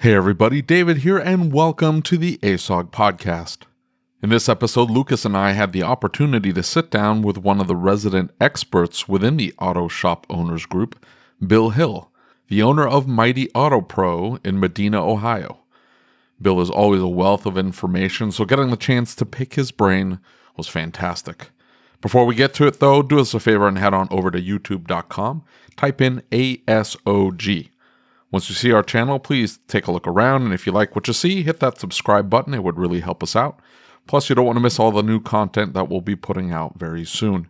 Hey everybody, David here, and welcome to the ASOG podcast. In this episode, Lucas and I had the opportunity to sit down with one of the resident experts within the Auto Shop Owners Group, Bill Hill, the owner of Mighty Auto Pro in Medina, Ohio. Bill is always a wealth of information, so getting the chance to pick his brain was fantastic. Before we get to it though, do us a favor and head on over to youtube.com, type in ASOG. Once you see our channel, please take a look around, and if you like what you see, hit that subscribe button. It would really help us out. Plus, you don't want to miss all the new content that we'll be putting out very soon.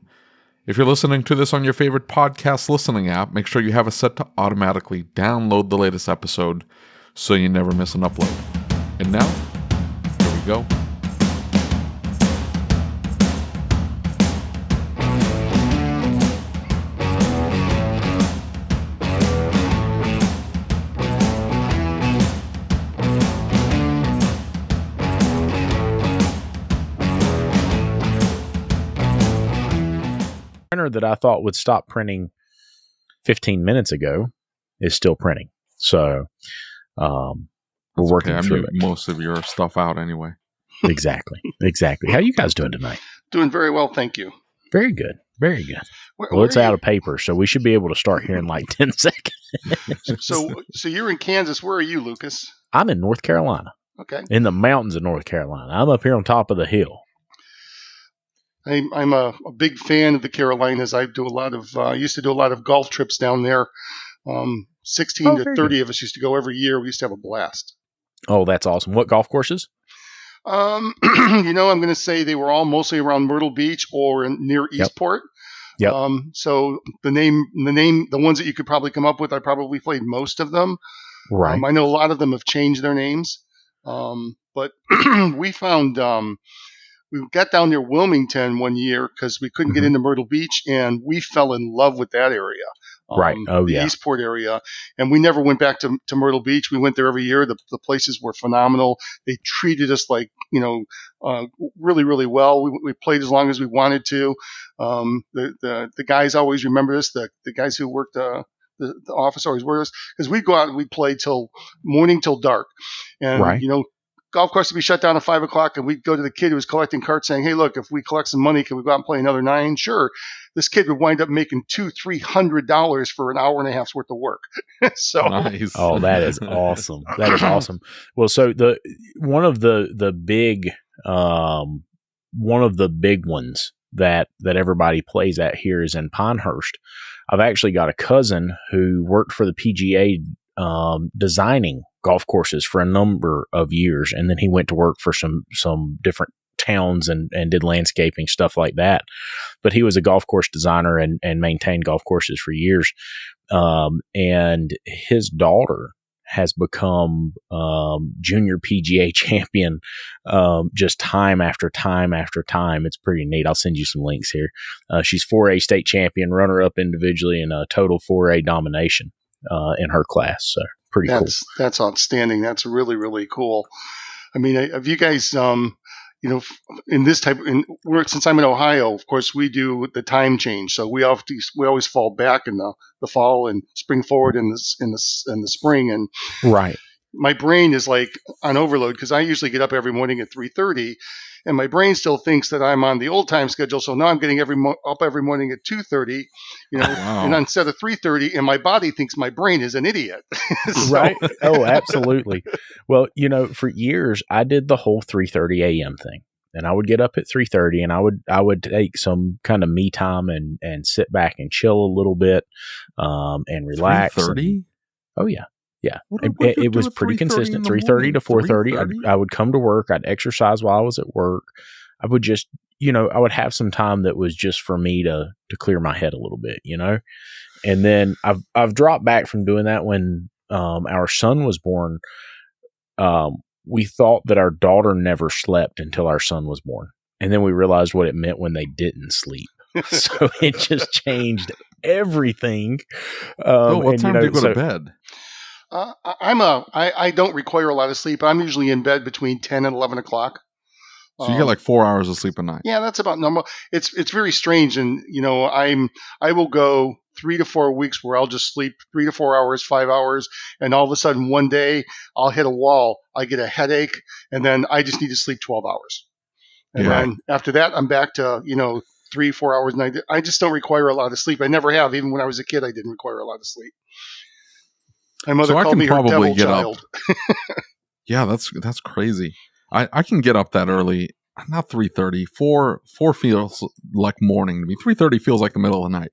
If you're listening to this on your favorite podcast listening app, make sure you have it set to automatically download the latest episode so you never miss an upload. And now, here we go. Printer that I thought would stop printing 15 minutes ago is still printing. So we're working through it. Most of your stuff out anyway. Exactly. How are you guys doing tonight? Doing very well, thank you. Very good. Well, it's out of paper, so we should be able to start here in like 10 seconds. So you're in Kansas. Where are you, Lucas? I'm in North Carolina. Okay. In the mountains of North Carolina. I'm up here on top of the hill. I'm a big fan of the Carolinas. I do used to do a lot of golf trips down there. 16 to 30 of us used to go every year. We used to have a blast. Oh, that's awesome. What golf courses? I'm going to say they were all mostly around Myrtle Beach or near Eastport. Yep. So the ones that you could probably come up with, I probably played most of them. Right. I know a lot of them have changed their names. But we found, we got down near Wilmington one year because we couldn't get into Myrtle Beach, and we fell in love with that area. Right. Oh, the yeah. Eastport area. And we never went back to Myrtle Beach. We went there every year. The places were phenomenal. They treated us like, really, really well. We played as long as we wanted to. The guys always remember us. The guys who worked the office always were us, because we'd go out and we'd play till morning till dark. And, right. Golf course would be shut down at 5 o'clock, and we'd go to the kid who was collecting carts saying, "Hey, look, if we collect some money, can we go out and play another 9?" Sure. This kid would wind up making $200-300 for an hour and a half's worth of work. So, nice. Oh, that is awesome. That is awesome. Well, so one of the big ones that everybody plays at here is in Pinehurst. I've actually got a cousin who worked for the PGA designing golf courses for a number of years, and then he went to work for some different towns and did landscaping, stuff like that. But he was a golf course designer and maintained golf courses for years. And his daughter has become junior PGA champion just time after time after time. It's pretty neat. I'll send you some links here. She's 4A state champion, runner-up individually, and a total 4A domination in her class. So pretty cool. That's outstanding. That's really, really cool. I mean, have you guys, in this type of work, since I'm in Ohio, of course, we do the time change. So we always fall back in the fall and spring forward in the spring. And right. My brain is like on overload because I usually get up every morning at 3:30, and my brain still thinks that I'm on the old time schedule. So now I'm getting up every morning at 2:30, Wow. and instead of 3:30, and my body thinks my brain is an idiot. Right. Oh, absolutely. Well, for years I did the whole 3:30 a.m. thing, and I would get up at 3:30, and I would take some kind of me time and sit back and chill a little bit, and relax. 3:30? Oh yeah. Yeah, What it was pretty consistent. 3:30 to 4:30. I would come to work. I'd exercise while I was at work. I would just, I would have some time that was just for me to clear my head a little bit, And then I've dropped back from doing that. When our son was born, we thought that our daughter never slept until our son was born, and then we realized what it meant when they didn't sleep. So it just changed everything. What time do you go to bed? I don't require a lot of sleep. I'm usually in bed between 10 and 11 o'clock. So you get like 4 hours of sleep a night. Yeah, that's about normal. It's very strange. And, I will go 3 to 4 weeks where I'll just sleep 3 to 4 hours, 5 hours, and all of a sudden one day I'll hit a wall. I get a headache, and then I just need to sleep 12 hours. And then after that, I'm back to 3, 4 hours a night. I just don't require a lot of sleep. I never have. Even when I was a kid, I didn't require a lot of sleep. My mother called me her devil child. Yeah, that's crazy. I can get up that early. Not 3:30. 4 feels like morning to me. 3:30 feels like the middle of the night.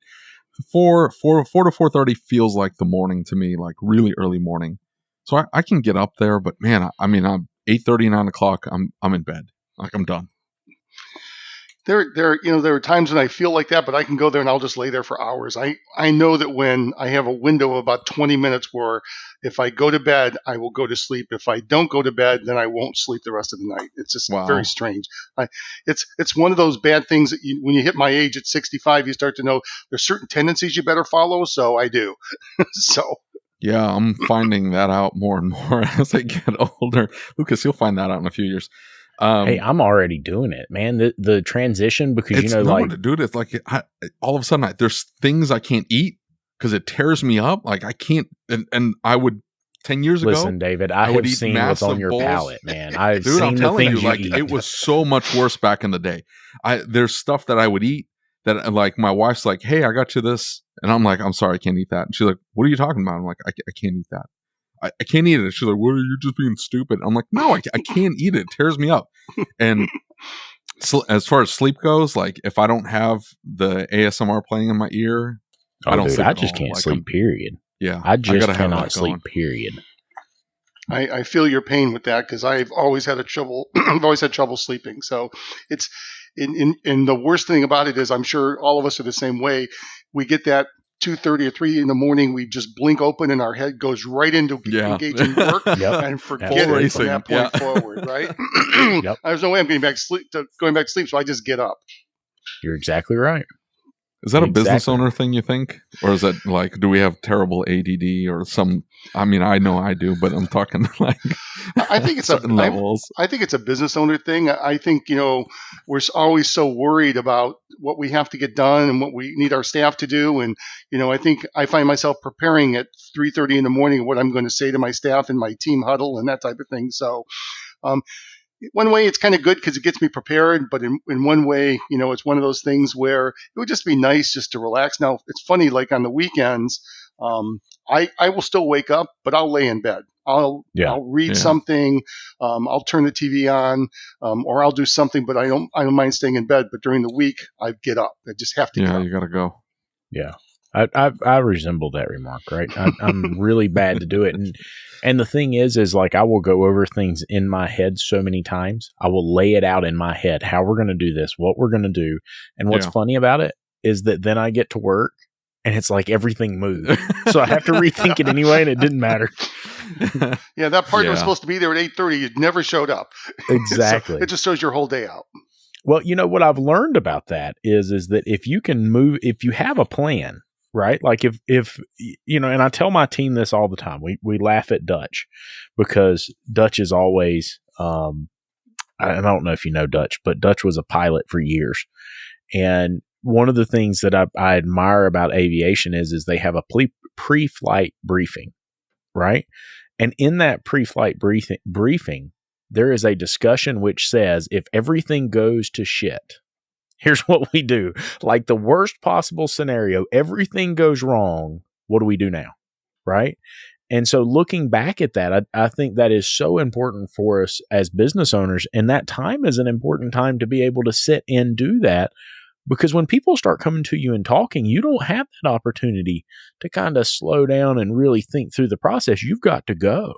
4 to 4:30 feels like the morning to me, like really early morning. So I can get up there, but man, I'm 8:30, 9 o'clock. I'm in bed. Like I'm done. There are times when I feel like that, but I can go there and I'll just lay there for hours. I know that when I have a window of about 20 minutes where if I go to bed, I will go to sleep. If I don't go to bed, then I won't sleep the rest of the night. It's just very strange. It's one of those bad things that when you hit my age at 65, you start to know there's certain tendencies you better follow. So I do. So. Yeah, I'm finding that out more and more as I get older. Lucas, you'll find that out in a few years. Hey, I'm already doing it, man. The transition, because dude, it's like all of a sudden there's things I can't eat because it tears me up. Like I can't, and I would 10 years ago. Listen, David, I have seen what's on your palate, man. I've dude, seen I'm telling you, like eat. It was so much worse back in the day. There's stuff that I would eat that like my wife's like, "Hey, I got you this," and I'm like, "I'm sorry, I can't eat that." And she's like, "What are you talking about?" I'm like, "I can't eat that. I can't eat it." She's like, "What are you just being stupid?" I'm like, "No, I can't eat it. It tears me up." And so as far as sleep goes, like if I don't have the ASMR playing in my ear, I don't sleep. I just can't sleep. Period. Yeah, I just cannot sleep. Period. I feel your pain with that because I've always had trouble. I've always had trouble sleeping. So it's and the worst thing about it is I'm sure all of us are the same way. We get that 2:30 or 3 in the morning. We just blink open and our head goes right into engaging work and forget it from that point forward. Right? There's no way I'm going back to sleep. So I just get up. You're exactly right. Is that a business owner thing, you think? Or is it like, do we have terrible ADD or some? I mean, I know I do, but I'm talking like I think it's certain levels. I think it's a business owner thing. I think, we're always so worried about what we have to get done and what we need our staff to do. And, I think I find myself preparing at 3:30 in the morning what I'm going to say to my staff in my team huddle and that type of thing. So, one way it's kind of good because it gets me prepared, but in one way, it's one of those things where it would just be nice just to relax. Now, it's funny, like on the weekends, I will still wake up, but I'll lay in bed. I'll read something, I'll turn the TV on, or I'll do something, but I don't mind staying in bed. But during the week, I get up. I just have to get up. You got to go. Yeah. I resemble that remark, right? I'm really bad to do it. And the thing is like I will go over things in my head so many times. I will lay it out in my head, how we're going to do this, what we're going to do. And what's funny about it is that then I get to work and it's like everything moved. So I have to rethink it anyway, and it didn't matter. Yeah, that part was supposed to be there at 8:30. It never showed up. Exactly. So it just shows your whole day out. Well, what I've learned about that is that if you can move, if you have a plan, right? Like if and I tell my team this all the time. We laugh at Dutch because Dutch is always I don't know if you know Dutch, but Dutch was a pilot for years. And one of the things that I admire about aviation is they have a pre-flight briefing, right? And in that pre-flight briefing, there is a discussion which says if everything goes to shit, here's what we do. Like the worst possible scenario, everything goes wrong. What do we do now? Right? And so looking back at that, I think that is so important for us as business owners. And that time is an important time to be able to sit and do that. Because when people start coming to you and talking, you don't have that opportunity to kind of slow down and really think through the process. You've got to go.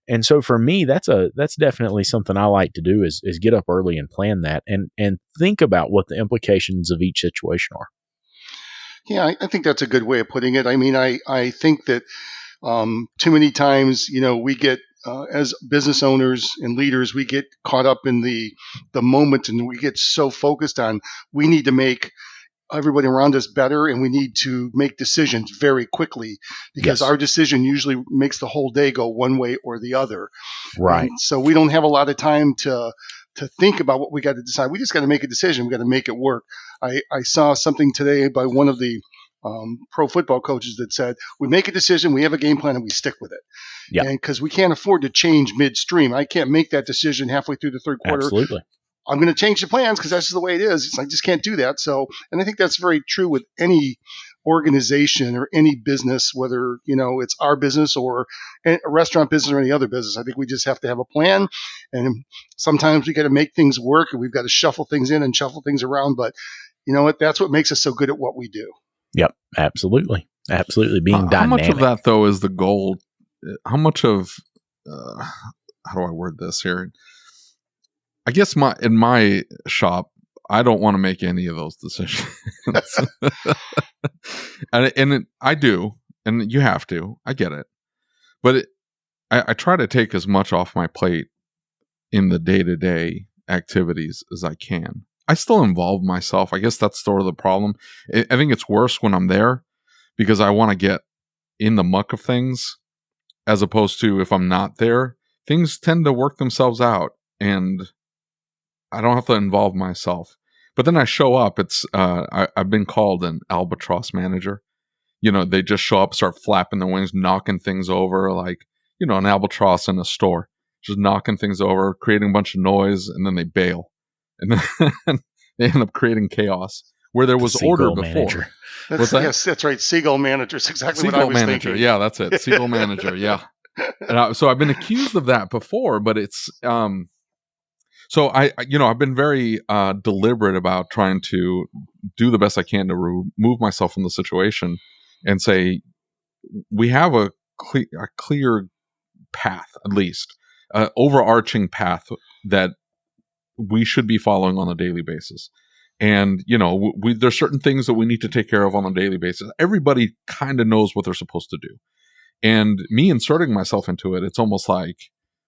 And so for me, that's definitely something I like to do is get up early and plan that and think about what the implications of each situation are. Yeah, I think that's a good way of putting it. I mean, I think that too many times, we get as business owners and leaders, we get caught up in the moment, and we get so focused on we need to make everybody around us better, and we need to make decisions very quickly because our decision usually makes the whole day go one way or the other. Right. And so we don't have a lot of time to think about what we got to decide. We just got to make a decision. We got to make it work. I saw something today by one of the pro football coaches that said, we make a decision, we have a game plan, and we stick with it. Yeah. And because we can't afford to change midstream. I can't make that decision halfway through the third quarter. Absolutely. I'm going to change the plans because that's just the way it is. I just can't do that. So, and I think that's very true with any organization or any business, whether, it's our business or a restaurant business or any other business. I think we just have to have a plan. And sometimes we got to make things work and we've got to shuffle things in and shuffle things around. But you know what? That's what makes us so good at what we do. Yep. Absolutely. Absolutely. Being dynamic. How much of that, though, is the goal? How much of, how do I word this here? I guess in my shop, I don't want to make any of those decisions. I do, and you have to. I get it. But I try to take as much off my plate in the day-to-day activities as I can. I still involve myself. I guess that's sort of the problem. I think it's worse when I'm there because I want to get in the muck of things as opposed to if I'm not there. Things tend to work themselves out, and I don't have to involve myself. But then I show up. I've been called an albatross manager. They just show up, start flapping their wings, knocking things over, like, an albatross in a store, just knocking things over, creating a bunch of noise, and then they bail. And then they end up creating chaos where there was order before. Yes, that's right. Seagull manager is exactly what I was thinking. Yeah, that's it. Seagull manager. Yeah. And so I've been accused of that before, but it's, so I've been very deliberate about trying to do the best I can to remove myself from the situation and say, we have a clear path, at least, overarching path that we should be following on a daily basis. And, there's certain things that we need to take care of on a daily basis. Everybody kind of knows what they're supposed to do. And me inserting myself into it, it's almost like,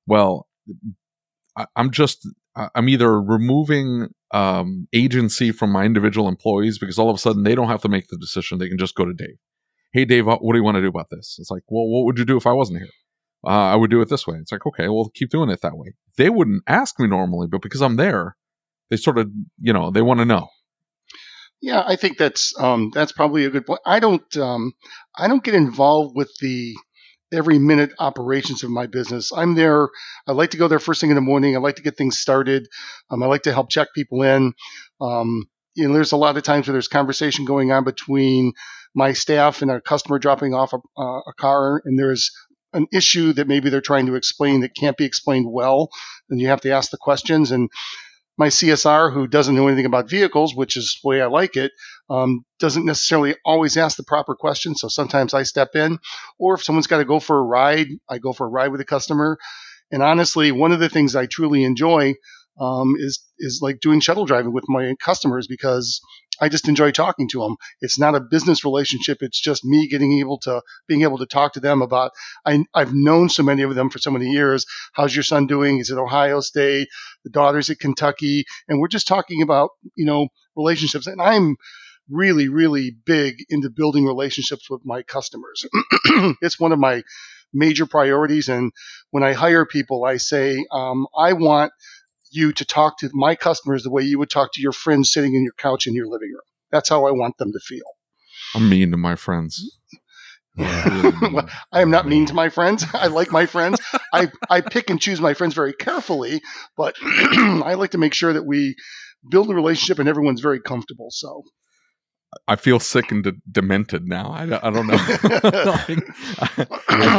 well, I'm either removing agency from my individual employees because all of a sudden they don't have to make the decision. They can just go to Dave. Hey, Dave, what do you want to do about this? It's like, well, what would you do if I wasn't here? I would do it this way. It's like, okay, well, keep doing it that way. They wouldn't ask me normally, but because I'm there, they sort of, they want to know. Yeah, I think that's probably a good point. I don't get involved with the every minute operations of my business. I'm there. I like to go there first thing in the morning. I like to get things started. I like to help check people in. There's a lot of times where there's conversation going on between my staff and a customer dropping off a car, and there's an issue that maybe they're trying to explain that can't be explained well, and you have to ask the questions. And my CSR, who doesn't know anything about vehicles, which is the way I like it, doesn't necessarily always ask the proper questions. So sometimes I step in, or if someone's got to go for a ride, I go for a ride with a customer. And honestly, one of the things I truly enjoy is like doing shuttle driving with my customers because I just enjoy talking to them. It's not a business relationship. It's just me being able to talk to them about, I've known so many of them for so many years. How's your son doing? He's at Ohio State. The daughter's at Kentucky. And we're just talking about, relationships. And I'm really, really big into building relationships with my customers. It's one of my major priorities. And when I hire people, I say, I want you to talk to my customers the way you would talk to your friends sitting in your couch in your living room. That's how I want them to feel. I'm mean to my friends. Well, I am not mean to my friends. I like my friends. I pick and choose my friends very carefully, but I like to make sure that we build a relationship and everyone's very comfortable. So I feel sick and demented now. I don't know.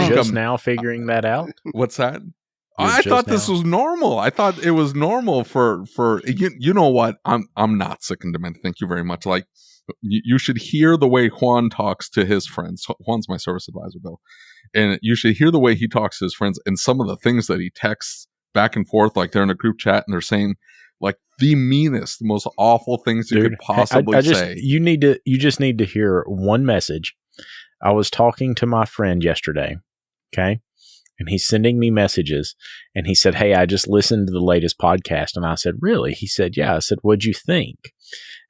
You're just now figuring that out? What's that? I thought this was normal. I thought it was normal for you know what? I'm not sick and demented. Thank you very much. Like you should hear the way Juan talks to his friends. Juan's my service advisor, Bill, and you should hear the way he talks to his friends and some of the things that he texts back and forth. Like they're in a group chat and they're saying like the meanest, most awful things you could possibly say. You just need to hear one message. I was talking to my friend yesterday. Okay. And he's sending me messages and he said, "Hey, I just listened to the latest podcast." And I said, "Really?" He said, "Yeah." I said, "What'd you think?"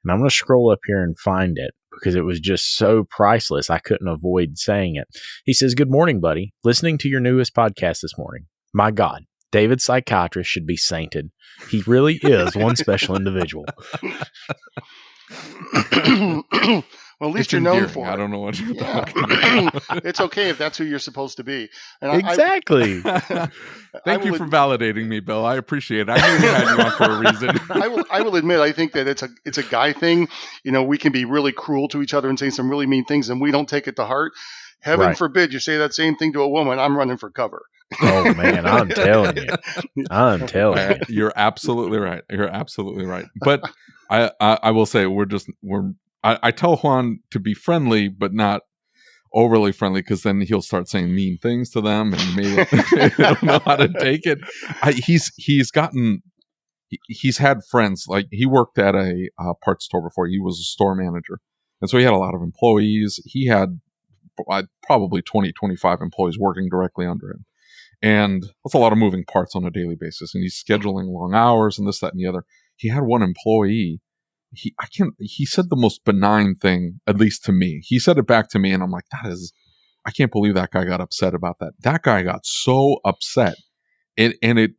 And I'm going to scroll up here and find it because it was just so priceless. I couldn't avoid saying it. He says, "Good morning, buddy. Listening to your newest podcast this morning. My God, David Psychiatrist should be sainted. He really is one special individual." Well, Well, at least It's you're known endearing. for I it. don't know what you're Yeah. talking about. It's okay if that's who you're supposed to be. And Exactly. Thank you for validating me, Bill. I appreciate it. I knew we had you on for a reason. I will admit, I think that it's a guy thing. We can be really cruel to each other and say some really mean things, and we don't take it to heart. Heaven Right. forbid you say that same thing to a woman. I'm running for cover. Oh man, I'm telling you. You're absolutely right. You're absolutely right. But I will say I tell Juan to be friendly, but not overly friendly, because then he'll start saying mean things to them, and maybe they don't know how to take it. He's had friends, like he worked at a parts store before. He was a store manager, and so he had a lot of employees. He had probably 20, 25 employees working directly under him. And that's a lot of moving parts on a daily basis. And he's scheduling long hours and this, that, and the other. He had one employee. He said the most benign thing, at least to me. He said it back to me, and I'm like, I can't believe that guy got upset about that. That guy got so upset. It ended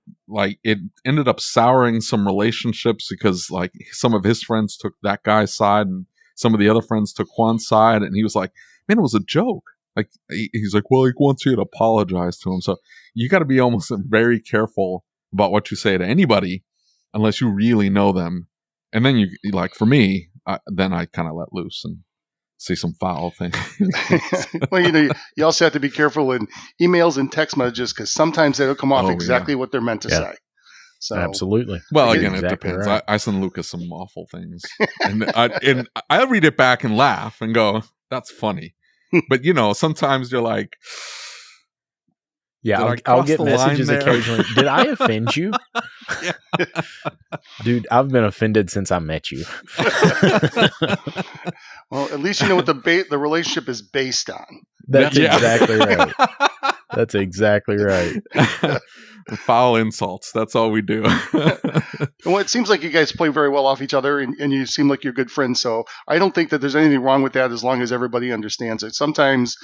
up souring some relationships, because like some of his friends took that guy's side and some of the other friends took Juan's side. And he was like, man, it was a joke. Like, he's like, well, he wants you to apologize to him. So you got to be almost very careful about what you say to anybody, unless you really know them. And then you, like, for me, then I kind of let loose and say some foul things. Well, you also have to be careful in emails and text messages, because sometimes they'll come off exactly what they're meant to say. So absolutely. Well, again, it depends. Right. I send Lucas some awful things, and I read it back and laugh and go, "That's funny." But sometimes you're like, "Yeah, I'll get messages occasionally. Did I offend you?" Dude, I've been offended since I met you. Well, at least you know what the relationship is based on. That's exactly right. That's exactly right. Foul insults. That's all we do. Well, it seems like you guys play very well off each other, and you seem like you're good friends. So I don't think that there's anything wrong with that, as long as everybody understands it. Sometimes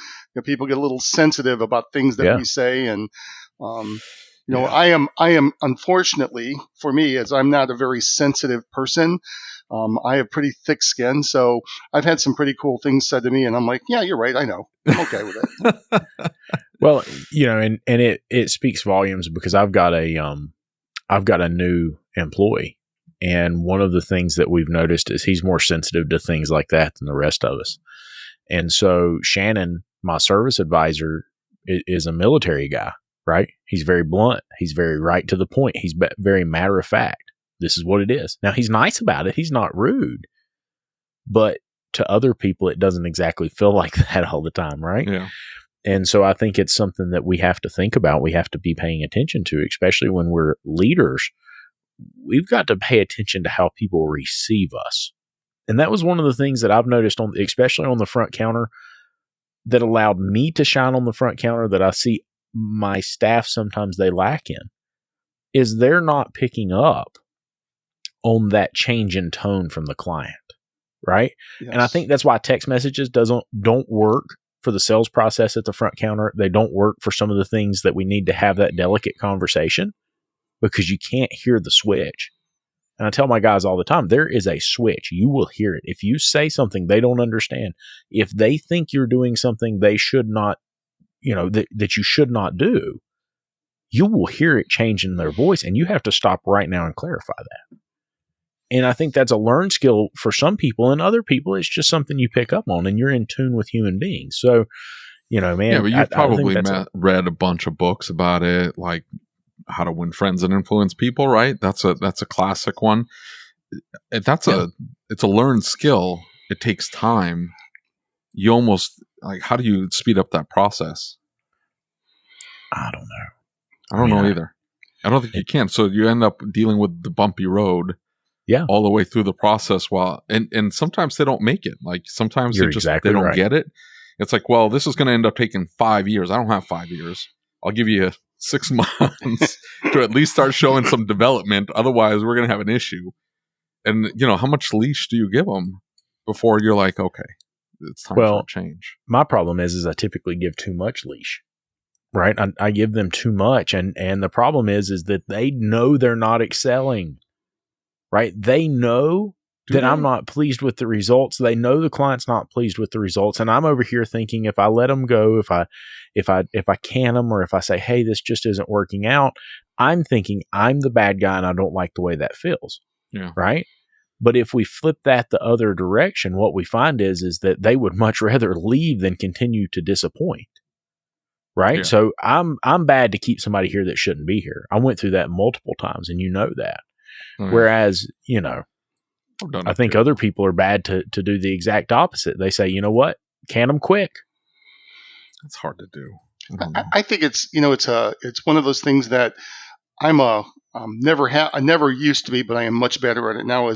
people get a little sensitive about things that we say, and I am unfortunately, for me, as I'm not a very sensitive person. I have pretty thick skin, so I've had some pretty cool things said to me, and I'm like, yeah, you're right. I know. I'm okay with it. Well, and it speaks volumes, because I've got a new employee, and one of the things that we've noticed is he's more sensitive to things like that than the rest of us. And so Shannon, my service advisor, is a military guy, right? He's very blunt. He's very right to the point. He's very matter of fact. This is what it is. Now, he's nice about it. He's not rude, but to other people, it doesn't exactly feel like that all the time, right? Yeah. And so I think it's something that we have to think about. We have to be paying attention to, especially when we're leaders. We've got to pay attention to how people receive us. And that was one of the things that I've noticed, especially on the front counter, that allowed me to shine on the front counter, that I see my staff sometimes they lack in, is they're not picking up on that change in tone from the client, right? Yes. And I think that's why text messages don't work for the sales process at the front counter. They don't work for some of the things that we need to have that delicate conversation, because you can't hear the switch. And I tell my guys all the time, there is a switch. You will hear it. If you say something they don't understand, if they think you're doing something they should not, that you should not do, you will hear it change in their voice, and you have to stop right now and clarify that. And I think that's a learned skill for some people, and other people, it's just something you pick up on, and you're in tune with human beings. So, man. Yeah, but you've probably read a bunch of books about it, like How to Win Friends and Influence People, right? That's a classic one. It's a learned skill. It takes time. You almost, like, how do you speed up that process? I don't know. I don't know either. I don't think you can. So you end up dealing with the bumpy road. Yeah, all the way through the process. And sometimes they don't make it. Like, sometimes they don't get it. It's like, well, this is going to end up taking 5 years. I don't have 5 years. I'll give you 6 months to at least start showing some development. Otherwise, we're going to have an issue. And how much leash do you give them before you're like, okay, it's time for a change? My problem is I typically give too much leash. Right, I give them too much, and the problem is that they know they're not excelling. Right? They know then I'm not pleased with the results. They know the client's not pleased with the results. And I'm over here thinking, if I let them go, if I can them, or if I say, hey, this just isn't working out, I'm thinking I'm the bad guy and I don't like the way that feels. Yeah. Right. But if we flip that the other direction, what we find is that they would much rather leave than continue to disappoint. Right. Yeah. So I'm bad to keep somebody here that shouldn't be here. I went through that multiple times, and you know that. Whereas, I think other people are bad to do the exact opposite. They say, you know what? Can them quick. It's hard to do. I think it's one of those things that I never used to be, but I am much better at it now.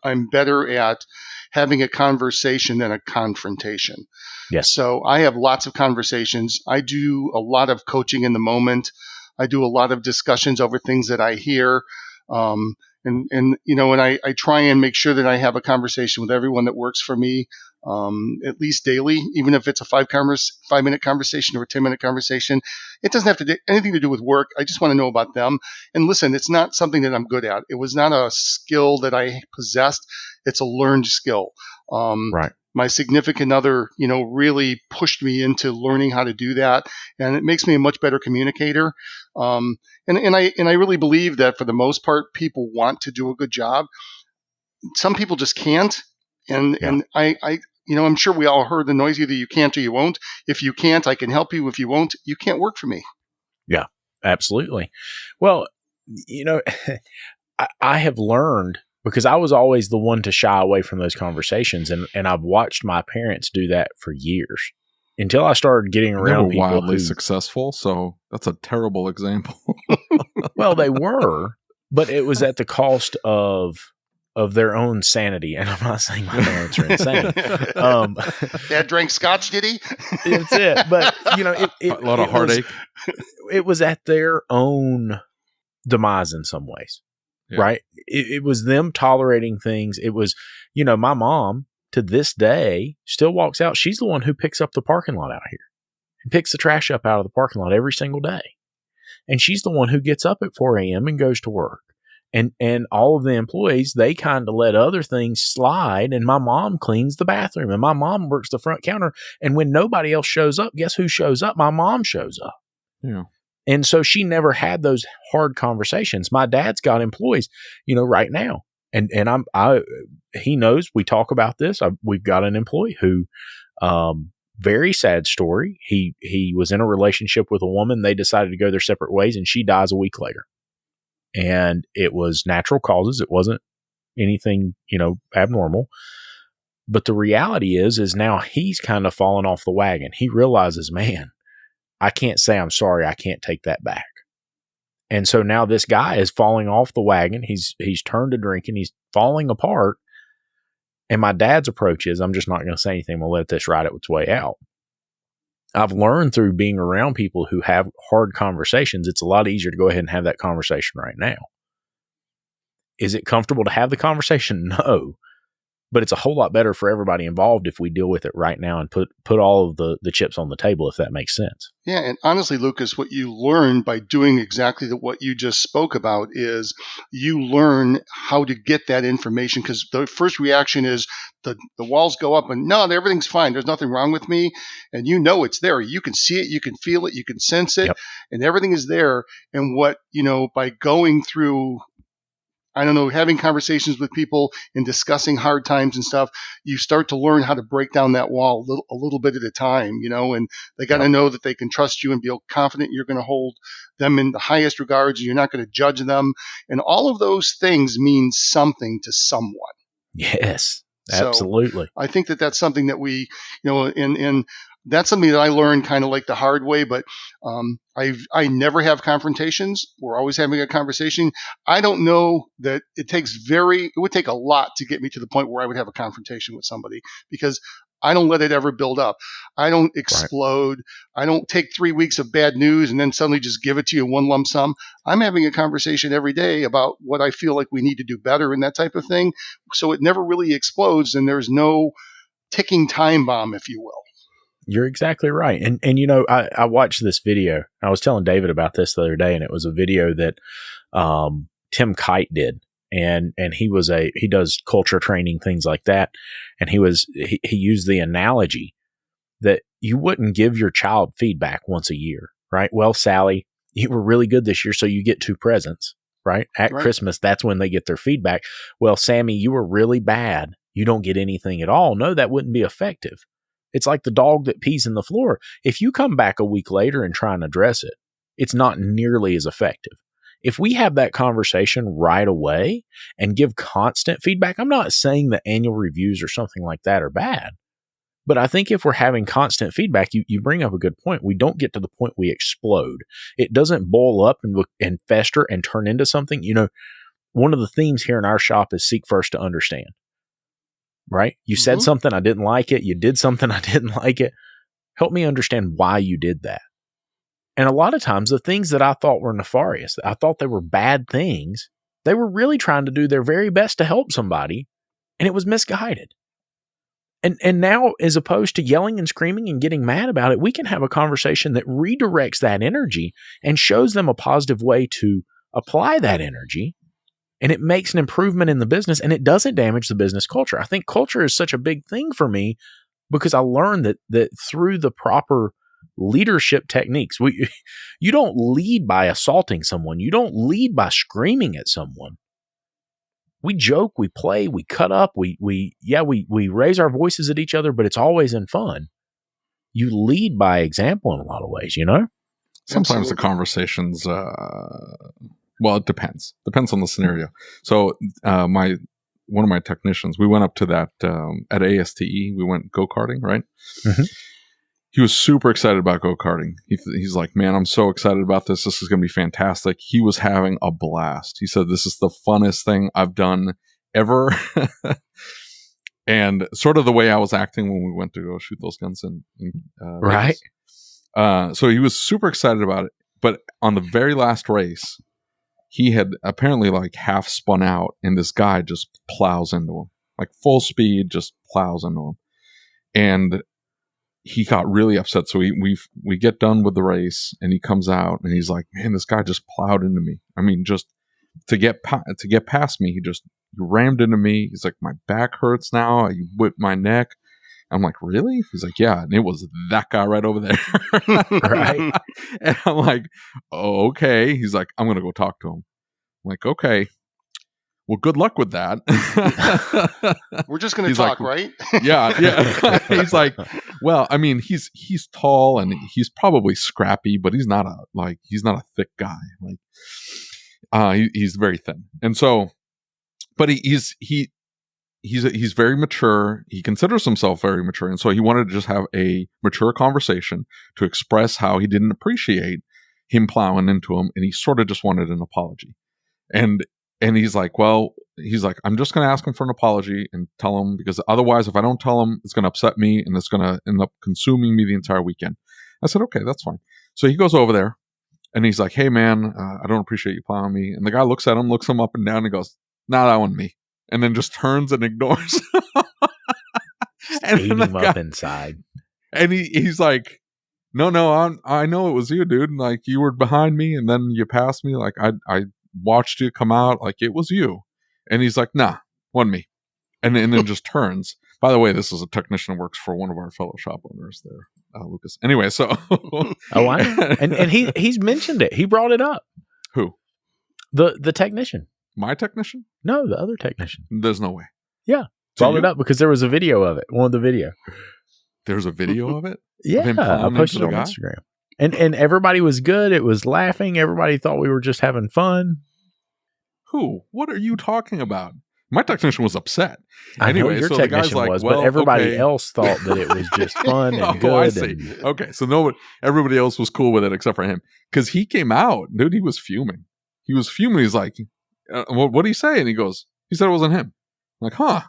I'm better at having a conversation than a confrontation. Yes. So I have lots of conversations. I do a lot of coaching in the moment. I do a lot of discussions over things that I hear. And I try and make sure that I have a conversation with everyone that works for me, at least daily, even if it's a 5-minute conversation or a 10-minute conversation. It doesn't have to do anything to do with work. I just want to know about them. And listen, it's not something that I'm good at. It was not a skill that I possessed. It's a learned skill. Right. My significant other, really pushed me into learning how to do that, and it makes me a much better communicator. And I really believe that for the most part, people want to do a good job. Some people just can't, and I'm sure we all heard the noise: either you can't or you won't. If you can't, I can help you. If you won't, you can't work for me. Yeah, absolutely. Well, I have learned, because I was always the one to shy away from those conversations. And I've watched my parents do that for years until I started getting around people wildly successful. So that's a terrible example. Well, they were, but it was at the cost of their own sanity. And I'm not saying my parents are insane. Dad drank scotch, did he? That's it. But, a lot of heartache. It was at their own demise in some ways. Yeah. Right. It was them tolerating things. It was, my mom to this day still walks out. She's the one who picks up the parking lot out here and picks the trash up out of the parking lot every single day. And she's the one who gets up at 4 a.m. and goes to work. And all of the employees, they kind of let other things slide. And my mom cleans the bathroom, and my mom works the front counter. And when nobody else shows up, guess who shows up? My mom shows up. Yeah. And so she never had those hard conversations. My dad's got employees, right now. And he knows we talk about this. We've got an employee who, very sad story. He was in a relationship with a woman. They decided to go their separate ways, and she dies a week later. And it was natural causes. It wasn't anything, abnormal. But the reality is now he's kind of fallen off the wagon. He realizes, man, I can't say I'm sorry. I can't take that back. And so now this guy is falling off the wagon. He's turned to drinking. He's falling apart. And my dad's approach is, I'm just not going to say anything. I'm going to let this ride its way out. I've learned through being around people who have hard conversations, it's a lot easier to go ahead and have that conversation right now. Is it comfortable to have the conversation? No. But it's a whole lot better for everybody involved if we deal with it right now and put all of the chips on the table, if that makes sense. Yeah, and honestly, Lucas, what you learn by doing exactly what you just spoke about is you learn how to get that information, because the first reaction is the walls go up and no, everything's fine. There's nothing wrong with me. And it's there. You can see it. You can feel it. You can sense it. Yep. And everything is there. And by going through, having conversations with people and discussing hard times and stuff, you start to learn how to break down that wall a little bit at a time, and they got to know that they can trust you and be confident you're going to hold them in the highest regards and you're not going to judge them. And all of those things mean something to someone. Yes, absolutely. So I think that that's something that we, and that's something that I learned kind of like the hard way, but I never have confrontations. We're always having a conversation. I don't know that it would take a lot to get me to the point where I would have a confrontation with somebody, because I don't let it ever build up. I don't explode. Right. I don't take 3 weeks of bad news and then suddenly just give it to you in one lump sum. I'm having a conversation every day about what I feel like we need to do better and that type of thing. So it never really explodes, and there's no ticking time bomb, if you will. You're exactly right. And I watched this video. I was telling David about this the other day, and it was a video that Tim Kite did. and he does culture training, things like that. And he used the analogy that you wouldn't give your child feedback once a year, right? Well, Sally, you were really good this year, so you get 2 presents, right? At Christmas, that's when they get their feedback. Well, Sammy, you were really bad. You don't get anything at all. No, that wouldn't be effective. It's like the dog that pees in the floor. If you come back a week later and try and address it, it's not nearly as effective. If we have that conversation right away and give constant feedback, I'm not saying that annual reviews or something like that are bad, but I think if we're having constant feedback, you bring up a good point. We don't get to the point we explode. It doesn't boil up and fester and turn into something. One of the themes here in our shop is seek first to understand, right? You said something, I didn't like it. You did something, I didn't like it. Help me understand why you did that. And a lot of times the things that I thought were nefarious, I thought they were bad things, they were really trying to do their very best to help somebody, and it was misguided. And now, as opposed to yelling and screaming and getting mad about it, we can have a conversation that redirects that energy and shows them a positive way to apply that energy. And it makes an improvement in the business, and it doesn't damage the business culture. I think culture is such a big thing for me because I learned that through the proper leadership techniques, you don't lead by assaulting someone. You don't lead by screaming at someone. We joke, we play, we cut up, we raise our voices at each other, but it's always in fun. You lead by example in a lot of ways, Sometimes Absolutely. the conversations, well, it depends. Depends on the scenario. So one of my technicians, we went up to that at ASTE, we went go-karting, right? Mm-hmm. He was super excited about go-karting. He's like, man, I'm so excited about this. This is going to be fantastic. He was having a blast. He said, this is the funnest thing I've done ever. And sort of the way I was acting when we went to go shoot those guns in right. Vegas. So he was super excited about it. But on the very last race, he had apparently like half spun out, and this guy just plows into him. Like full speed, just plows into him. And he got really upset. So we get done with the race, and he comes out, and he's like, man, this guy just plowed into me. I mean, just to get past me, he rammed into me. He's like, my back hurts now. He whipped my neck. I'm like, really? He's like, yeah. And it was that guy right over there. Right. And I'm like, oh, okay. He's like, I'm going to go talk to him. I'm like, okay. Well, good luck with that. We're just going to talk, like, right? Yeah. He's like, well, I mean, he's tall and he's probably scrappy, but he's not a thick guy. Like, he's very thin, and so, but he's very mature. He considers himself very mature, and so he wanted to just have a mature conversation to express how he didn't appreciate him plowing into him, and he sort of just wanted an apology, And he's like, I'm just going to ask him for an apology and tell him, because otherwise, if I don't tell him, it's going to upset me and it's going to end up consuming me the entire weekend. I said, okay, that's fine. So he goes over there and he's like, hey, man, I don't appreciate you plowing me. And the guy looks at him, looks him up and down and goes, nah, that wasn't me. And then just turns and ignores. And ate him up inside. And he's like, no, I know it was you, dude. Like, you were behind me and then you passed me. Like, I watched you come out, like it was you. And he's like, nah, wasn't me. And then just turns. By the way, this is a technician who works for one of our fellow shop owners there, Lucas. Anyway, so oh, I know. And he's mentioned it. He brought it up. Who? The technician. My technician? No, the other technician. There's no way. Yeah, brought it up because there was a video of it. One of the video. There's a video of it? Yeah, I posted it on Instagram. And everybody was good. It was laughing. Everybody thought we were just having fun. Who? What are you talking about? My technician was upset. Anyway, your technician the guy's like, was, but everybody else thought that it was just fun and good. I see. Okay, so everybody else was cool with it except for him, because he came out, dude. He was fuming. He's like, "What did he say?" And he said it wasn't him. I'm like, huh?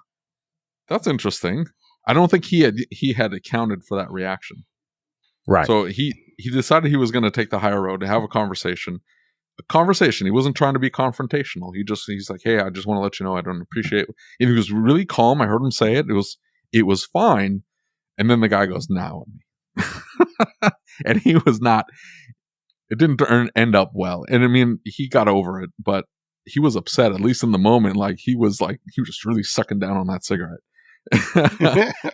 That's interesting. I don't think he had accounted for that reaction. Right. So he decided he was going to take the higher road to have a conversation. He wasn't trying to be confrontational. He's like, hey, I just want to let you know I don't appreciate it. And he was really calm. I heard him say it. It was fine. And then the guy goes, now. And he was not, it didn't end up well. And I mean, he got over it, but he was upset, at least in the moment. He was just really sucking down on that cigarette.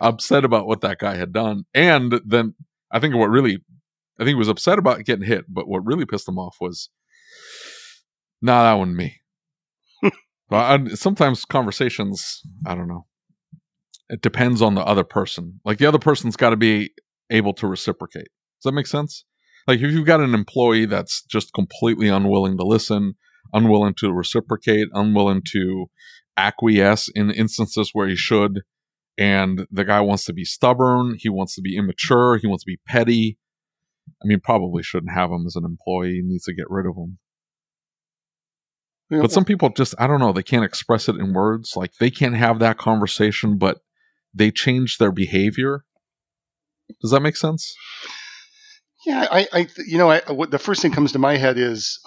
Upset about what that guy had done. And then I think he was upset about getting hit, but what really pissed him off was, nah, that wasn't me. Sometimes conversations, I don't know. It depends on the other person. Like, the other person's got to be able to reciprocate. Does that make sense? Like, if you've got an employee that's just completely unwilling to listen, unwilling to reciprocate, unwilling to acquiesce in instances where he should, and the guy wants to be stubborn, he wants to be immature, he wants to be petty, I mean, probably shouldn't have him as an employee. He needs to get rid of him. But some people just, I don't know, they can't express it in words. Like, they can't have that conversation, but they change their behavior. Does that make sense? Yeah, the first thing comes to my head is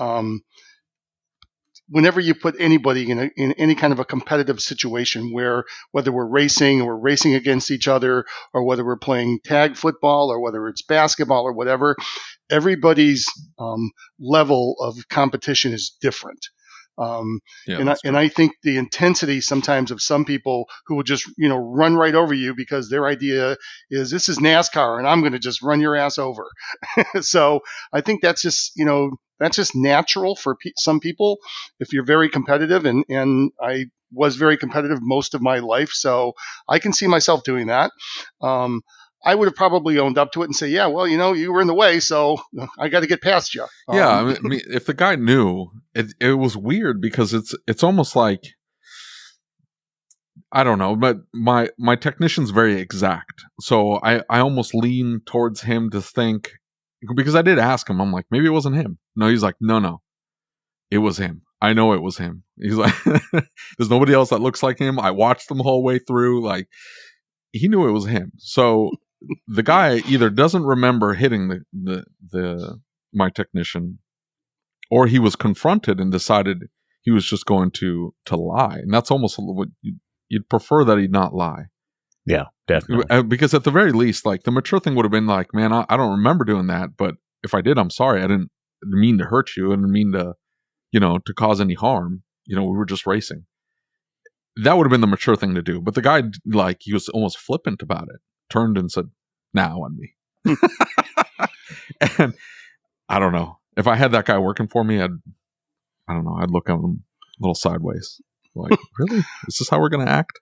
whenever you put anybody in any kind of a competitive situation, whether we're racing or we're racing against each other, or whether we're playing tag football, or whether it's basketball or whatever, everybody's level of competition is different. And I think the intensity sometimes of some people who will just, run right over you because their idea is, this is NASCAR and I'm going to just run your ass over. So I think that's just natural for some people if you're very competitive. And I was very competitive most of my life, so I can see myself doing that. I would have probably owned up to it and say, yeah, well, you were in the way, so I got to get past you. Yeah, I mean, if the guy knew, it was weird because it's almost like, I don't know, but my technician's very exact. So I almost lean towards him to think, because I did ask him, I'm like, maybe it wasn't him. No, he's like, no, it was him. I know it was him. He's like, there's nobody else that looks like him. I watched them the whole way through. Like, he knew it was him. So the guy either doesn't remember hitting my technician, or he was confronted and decided he was just going to lie. And that's almost what you'd prefer, that he not lie. Yeah, definitely. Because at the very least, like, the mature thing would have been like, man, I don't remember doing that, but if I did, I'm sorry. I didn't mean to hurt you. I didn't mean to, to cause any harm. We were just racing. That would have been the mature thing to do. But the guy, like, he was almost flippant about it. Turned and said, nah, on me. And I don't know. If I had that guy working for me, I'd look at him a little sideways. Like, really? Is this how we're going to act?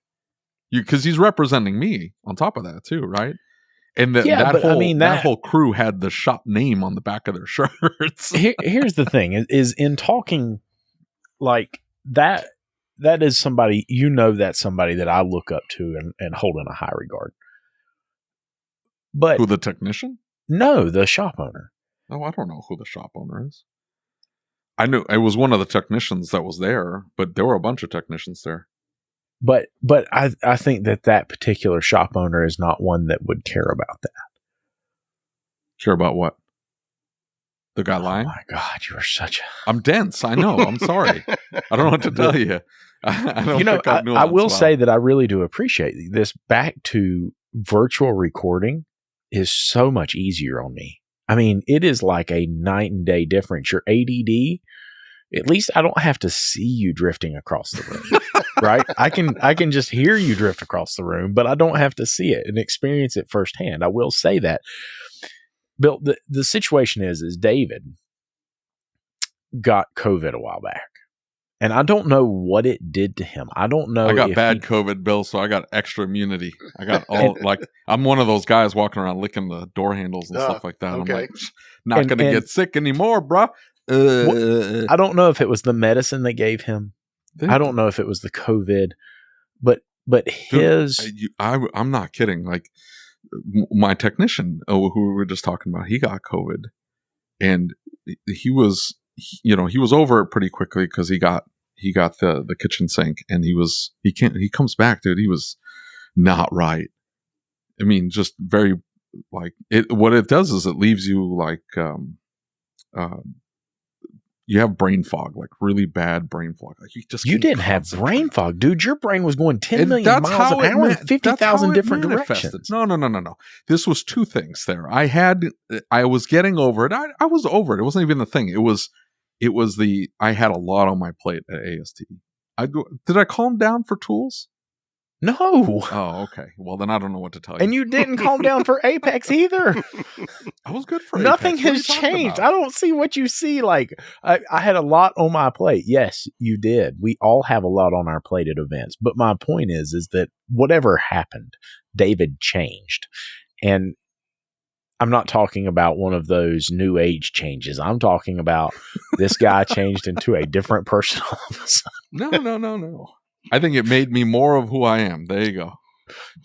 Because he's representing me on top of that too, right? And that whole crew had the shop name on the back of their shirts. Here's the thing: is in talking like that. That is somebody, that's somebody that I look up to and hold in a high regard. But who, the technician? No, the shop owner. Oh, I don't know who the shop owner is. I knew it was one of the technicians that was there, but there were a bunch of technicians there. But I think that particular shop owner is not one that would care about that. Care about what? The guy lying? Oh my God, you are such a... I'm dense. I know. I'm sorry. I don't know what to tell you. I will say that I really do appreciate this. Back to virtual recording is so much easier on me. I mean, it is like a night and day difference. Your ADD, at least I don't have to see you drifting across the room, right? I can just hear you drift across the room, but I don't have to see it and experience it firsthand. I will say that. Bill, the situation is David got COVID a while back. And I don't know what it did to him. I don't know. I got bad COVID, Bill, so I got extra immunity. I got all, I'm one of those guys walking around licking the door handles and stuff like that. Okay. I'm like, not going to get sick anymore, bro. I don't know if it was the medicine they gave him. I don't know if it was the COVID, but his... Dude, I'm not kidding. Like, my technician, who we were just talking about, he got COVID, and he was over it pretty quickly because he got the kitchen sink, and he comes back, dude. He was not right. I mean, just very like it. What it does is it leaves you like you have brain fog, like really bad brain fog. Like you didn't have brain fog, dude. Your brain was going 10 million miles an hour in 50,000 different directions. No. This was two things there. I was getting over it. I was over it. It wasn't even the thing. It was It was I had a lot on my plate at AST. Did I calm down for tools? No. Oh, okay. Well, then I don't know what to tell you. And you didn't calm down for Apex either. I was good for Nothing Apex. What are has you talking changed. about? I don't see what you see. Like, I had a lot on my plate. Yes, you did. We all have a lot on our plate at events. But my point is that whatever happened, David changed. And I'm not talking about one of those new age changes. I'm talking about this guy changed into a different person all of a sudden. No. I think it made me more of who I am. There you go.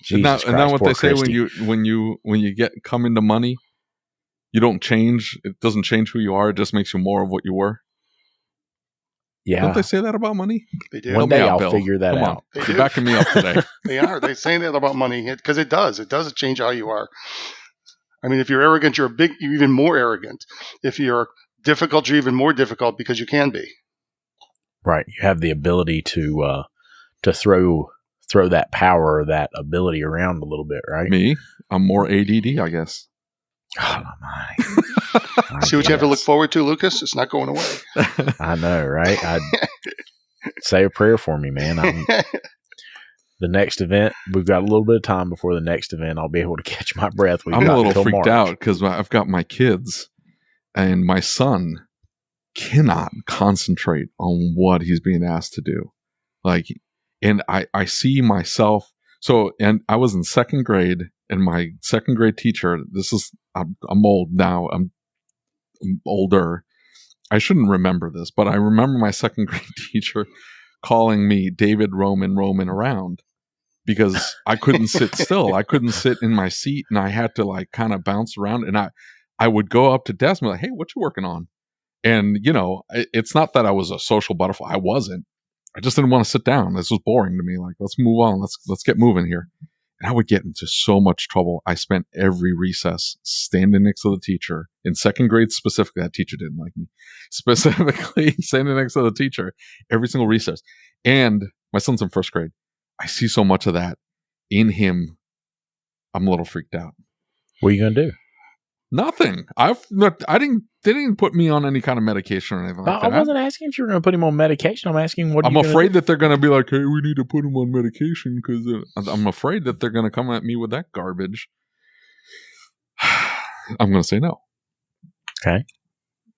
Jesus and now Christ, what poor they say Christy. when you come into money, you don't change. It doesn't change who you are. It just makes you more of what you were. Yeah. Don't they say that about money? They do. One day Help me out, I'll Bill. figure that Come out. on. They You're do. backing me up today. They are. They say that about money because it does. It does change how you are. I mean, if you're arrogant, you're even more arrogant. If you're difficult, you're even more difficult because you can be. Right. You have the ability to throw that power or that ability around a little bit, right? Me? I'm more ADD, I guess. Oh my. See what you have to look forward to, Lucas? It's not going away. I know, right? I'd say a prayer for me, man. The next event, we've got a little bit of time before the next event. I'll be able to catch my breath. I'm a little freaked out because I've got my kids, and my son cannot concentrate on what he's being asked to do. Like, and I see myself. So, and I was in second grade, and my second grade teacher, I'm old now. I'm older. I shouldn't remember this, but I remember my second grade teacher calling me David Roman around because I couldn't sit still. I couldn't sit in my seat, and I had to like kind of bounce around. And I would go up to Desmond like, "Hey, what you working on?" And it's not that I was a social butterfly. I wasn't. I just didn't want to sit down. This was boring to me. Like, let's move on. Let's get moving here. And I would get into so much trouble. I spent every recess standing next to the teacher. In second grade specifically, that teacher didn't like me. Specifically standing next to the teacher every single recess. And my son's in first grade. I see so much of that in him. I'm a little freaked out. What are you going to do? Nothing. They didn't put me on any kind of medication or anything like that. I wasn't asking if you were going to put him on medication. I'm asking what I'm afraid that they're going to be like, hey, we need to put him on medication because I'm afraid that they're going to come at me with that garbage. I'm going to say no. Okay.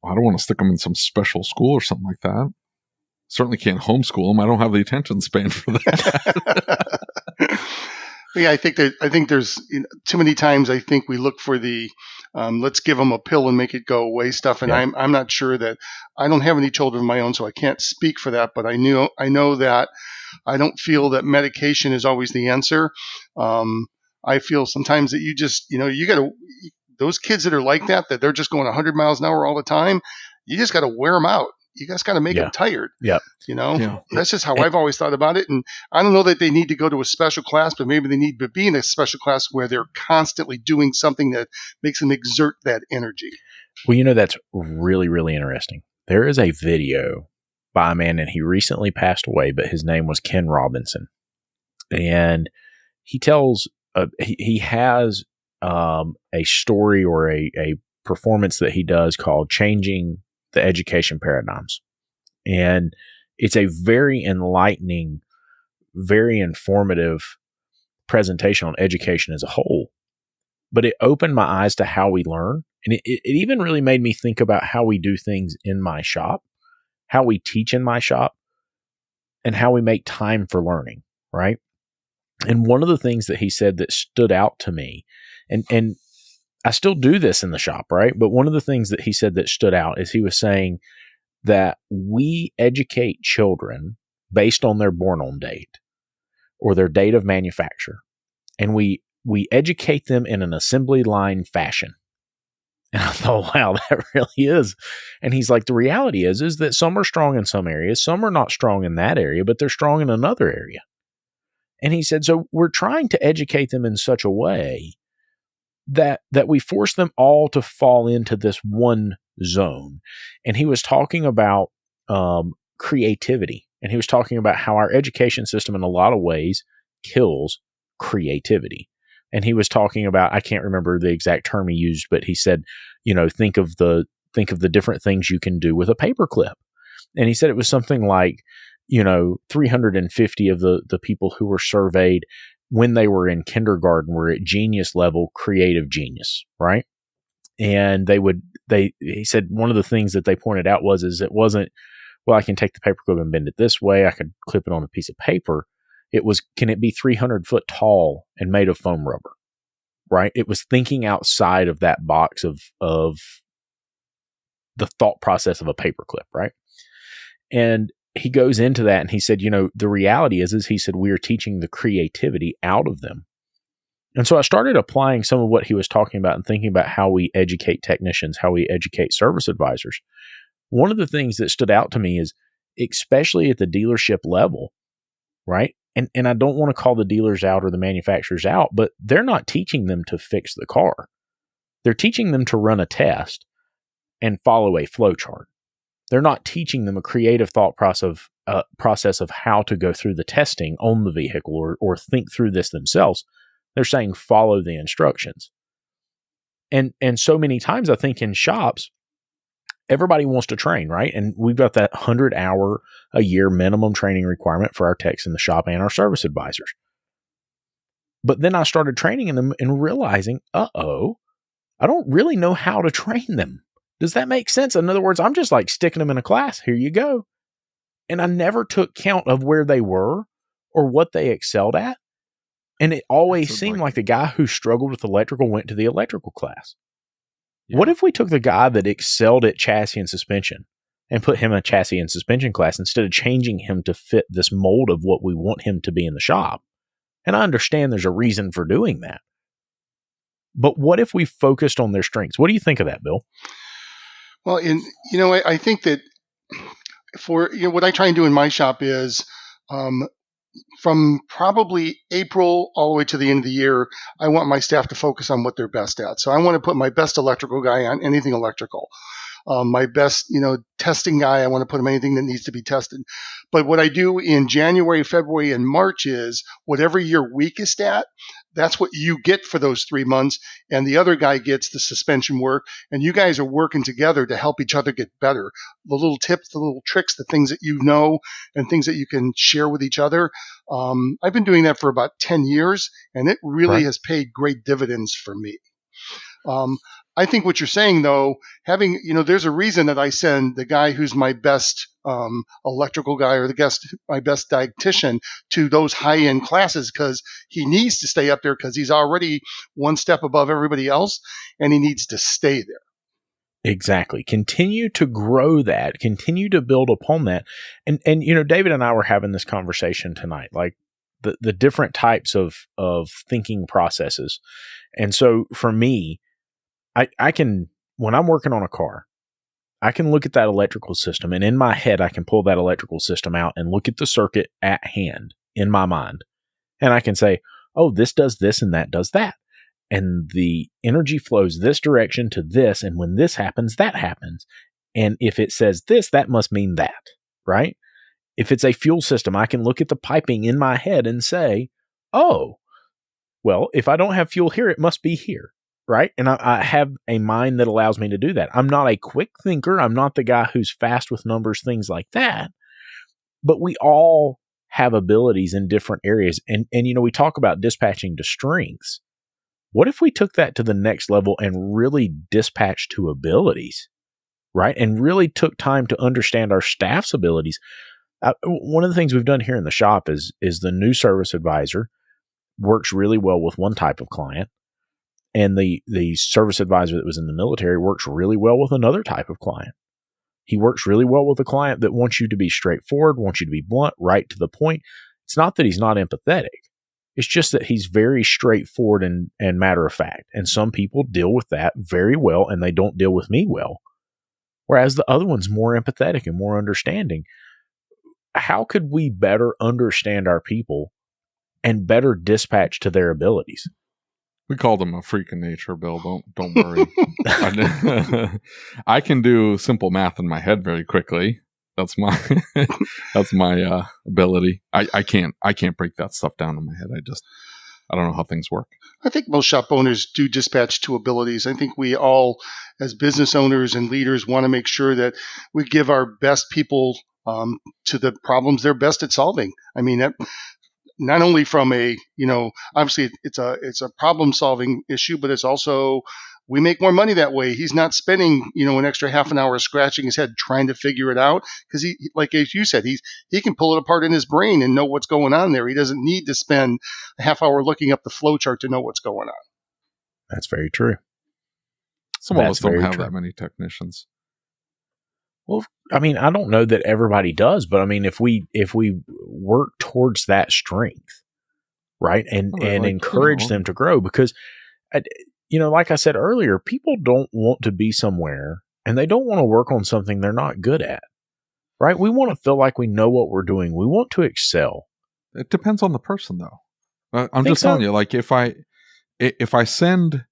I don't want to stick him in some special school or something like that. Certainly can't homeschool him. I don't have the attention span for that. Yeah, I think there's too many times. I think we look for the let's give them a pill and make it go away stuff. And Yeah. I'm not sure that I don't have any children of my own, so I can't speak for that. But I know that I don't feel that medication is always the answer. I feel sometimes that you just you got to those kids that are like that they're just going 100 miles an hour all the time. You just got to wear them out. You just got to make them tired. Yeah. That's just how I've always thought about it. And I don't know that they need to go to a special class, but maybe they need to be in a special class where they're constantly doing something that makes them exert that energy. Well, that's really, really interesting. There is a video by a man, and he recently passed away, but his name was Ken Robinson. And he tells, he has a story or a performance that he does called Changing the Education Paradigms. And it's a very enlightening, very informative presentation on education as a whole. But it opened my eyes to how we learn. And it even really made me think about how we do things in my shop, how we teach in my shop, and how we make time for learning, right? And one of the things that he said that stood out to me, and I still do this in the shop, right? But one of the things that he said that stood out is he was saying that we educate children based on their born on date or their date of manufacture. And we educate them in an assembly line fashion. And I thought, wow, that really is. And he's like, the reality is that some are strong in some areas, some are not strong in that area, but they're strong in another area. And he said, so we're trying to educate them in such a way that we force them all to fall into this one zone. And he was talking about creativity. And he was talking about how our education system in a lot of ways kills creativity. And he was talking about, I can't remember the exact term he used, but he said, think of the think of the different things you can do with a paperclip. And he said it was something like, 350 of the people who were surveyed when they were in kindergarten were at genius level, creative genius, right? And he said one of the things that they pointed out is it wasn't, well, I can take the paperclip and bend it this way, I could clip it on a piece of paper. It was, can it be 300 foot tall and made of foam rubber, right? It was thinking outside of that box of the thought process of a paperclip, right? And he goes into that and he said, the reality is he said, we are teaching the creativity out of them. And so I started applying some of what he was talking about and thinking about how we educate technicians, how we educate service advisors. One of the things that stood out to me is, especially at the dealership level, right? And I don't want to call the dealers out or the manufacturers out, but they're not teaching them to fix the car. They're teaching them to run a test and follow a flow chart. They're not teaching them a creative thought process of how to go through the testing on the vehicle or think through this themselves. They're saying follow the instructions. And so many times I think in shops, everybody wants to train, right? And we've got that 100-hour a year minimum training requirement for our techs in the shop and our service advisors. But then I started training them and realizing, I don't really know how to train them. Does that make sense? In other words, I'm just like sticking them in a class. Here you go. And I never took count of where they were or what they excelled at. And it always seemed like the guy who struggled with electrical went to the electrical class. Yeah. What if we took the guy that excelled at chassis and suspension and put him in a chassis and suspension class instead of changing him to fit this mold of what we want him to be in the shop? And I understand there's a reason for doing that. But what if we focused on their strengths? What do you think of that, Bill? Well, I think that for what I try and do in my shop is from probably April all the way to the end of the year, I want my staff to focus on what they're best at. So I want to put my best electrical guy on anything electrical. My best, testing guy, I want to put him anything that needs to be tested. But what I do in January, February, and March is whatever you're weakest at, that's what you get for those 3 months. And the other guy gets the suspension work. And you guys are working together to help each other get better. The little tips, the little tricks, the things that you know and things that you can share with each other. I've been doing that for about 10 years, and it really has paid great dividends for me. I think what you're saying, though, having, there's a reason that I send the guy who's my best electrical guy or my best dietitian to those high-end classes, because he needs to stay up there because he's already one step above everybody else, and he needs to stay there. Exactly. Continue to grow that. Continue to build upon that. And David and I were having this conversation tonight, like the different types of thinking processes. And so for me, I can, when I'm working on a car, I can look at that electrical system, and in my head, I can pull that electrical system out and look at the circuit at hand in my mind. And I can say, oh, this does this and that does that. And the energy flows this direction to this. And when this happens, that happens. And if it says this, that must mean that, right? If it's a fuel system, I can look at the piping in my head and say, oh, well, if I don't have fuel here, it must be here. Right. And I have a mind that allows me to do that. I'm not a quick thinker. I'm not the guy who's fast with numbers, things like that. But we all have abilities in different areas. And we talk about dispatching to strengths. What if we took that to the next level and really dispatched to abilities, right? And really took time to understand our staff's abilities. One of the things we've done here in the shop is the new service advisor works really well with one type of client. And the service advisor that was in the military works really well with another type of client. He works really well with a client that wants you to be straightforward, wants you to be blunt, right to the point. It's not that he's not empathetic. It's just that he's very straightforward and matter of fact. And some people deal with that very well, and they don't deal with me well. Whereas the other one's more empathetic and more understanding. How could we better understand our people and better dispatch to their abilities? We called him a freak of nature, Bill. Don't worry. I can do simple math in my head very quickly. That's my ability. I can't break that stuff down in my head. I don't know how things work. I think most shop owners do dispatch to abilities. I think we all, as business owners and leaders, want to make sure that we give our best people to the problems they're best at solving. I mean, that, not only from a, obviously it's a problem solving issue, but it's also, we make more money that way. He's not spending, an extra half an hour scratching his head trying to figure it out, because he, like as you said, he can pull it apart in his brain and know what's going on there. He doesn't need to spend a half hour looking up the flow chart to know what's going on. That's very true. Some of us don't have that many technicians. Well, I mean, I don't know that everybody does, but I mean, if we work towards that strength, right, and encourage them to grow, because, like I said earlier, people don't want to be somewhere and they don't want to work on something they're not good at, right? We want to feel like we know what we're doing. We want to excel. It depends on the person, though. I'm just telling you, like if I send,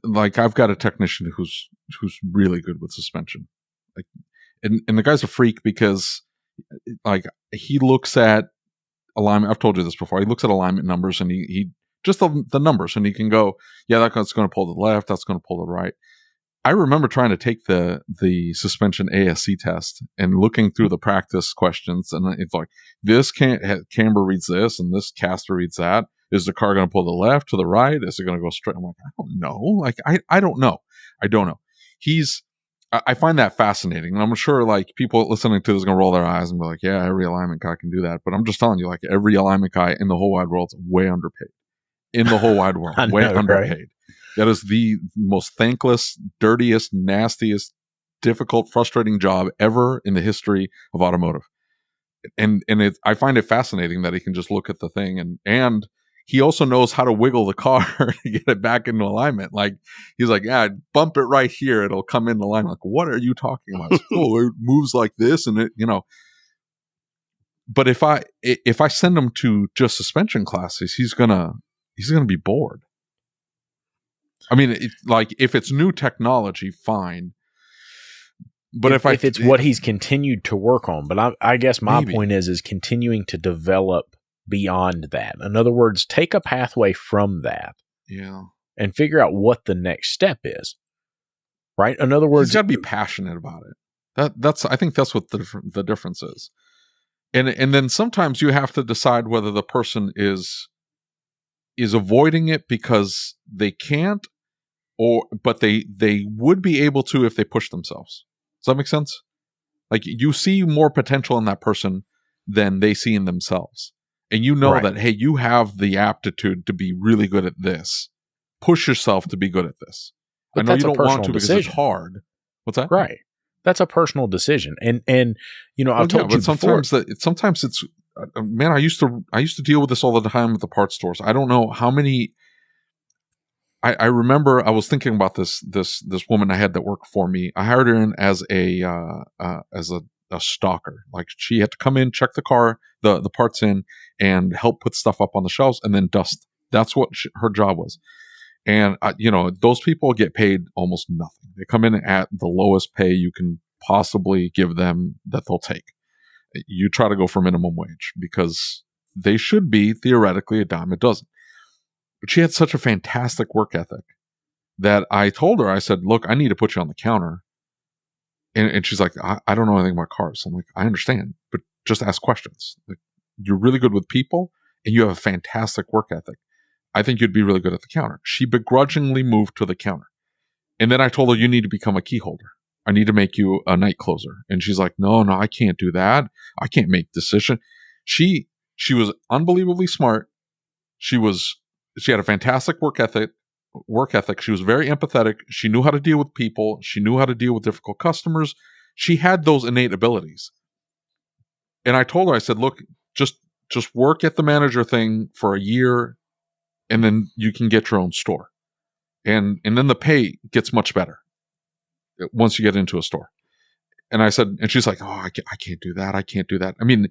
like I've got a technician who's really good with suspension. Like, and the guy's a freak because, like, he looks at alignment. I've told you this before. He looks at alignment numbers and he just the numbers, and he can go, yeah, that's going to pull to the left, that's going to pull to the right. I remember trying to take the suspension ASC test and looking through the practice questions, and it's like, this camber reads this, and this caster reads that. Is the car going to pull to the left, to the right? Is it going to go straight? I'm like, I don't know. Like, I don't know. I don't know. I find that fascinating. And I'm sure like people listening to this are going to roll their eyes and be like, yeah, every alignment guy can do that. But I'm just telling you, like, every alignment guy in the whole wide world is way underpaid. In the whole wide world, way underpaid. Right? That is the most thankless, dirtiest, nastiest, difficult, frustrating job ever in the history of automotive. And I find it fascinating that he can just look at the thing and he also knows how to wiggle the car to get it back into alignment. Like, he's like, yeah, bump it right here, it'll come into alignment. Like, what are you talking about? Like, oh, it moves like this, and it, But if I send him to just suspension classes, he's gonna be bored. I mean, if it's new technology, fine. But if it's what he's continued to work on, but I guess my point is continuing to develop beyond that. In other words, take a pathway from that, and figure out what the next step is. Right. In other words, he's got to be passionate about it. I think that's what the difference is. And then sometimes you have to decide whether the person is avoiding it because they can't, but they would be able to if they push themselves. Does that make sense? Like, you see more potential in that person than they see in themselves. And that, hey, you have the aptitude to be really good at this. Push yourself to be good at this. But I know you don't want to because it's hard. What's that? Right. That's a personal decision. And I've told you sometimes before. Sometimes it's, man, I used to deal with this all the time at the parts stores. I don't know how many. I remember I was thinking about this woman I had that worked for me. I hired her in as a stalker. Like, she had to come in, check the car, the parts in, and help put stuff up on the shelves and then dust. That's what her job was. And those people get paid almost nothing. They come in at the lowest pay you can possibly give them that they'll take. You try to go for minimum wage because they should be theoretically a dime a dozen. But she had such a fantastic work ethic that I told her, I said, look, I need to put you on the counter. And she's like, I don't know anything about cars. I'm like, I understand, but just ask questions. Like, you're really good with people and you have a fantastic work ethic. I think you'd be really good at the counter. She begrudgingly moved to the counter. And then I told her, you need to become a key holder. I need to make you a night closer. And she's like, no, I can't do that. I can't make decisions. She was unbelievably smart. She had a fantastic work ethic. She was very empathetic. She knew how to deal with people. She knew how to deal with difficult customers. She had those innate abilities. And I told her, I said, look, just work at the manager thing for a year, and then you can get your own store. And then the pay gets much better once you get into a store. And I said, and she's like, oh, I can't do that. I can't do that. I mean,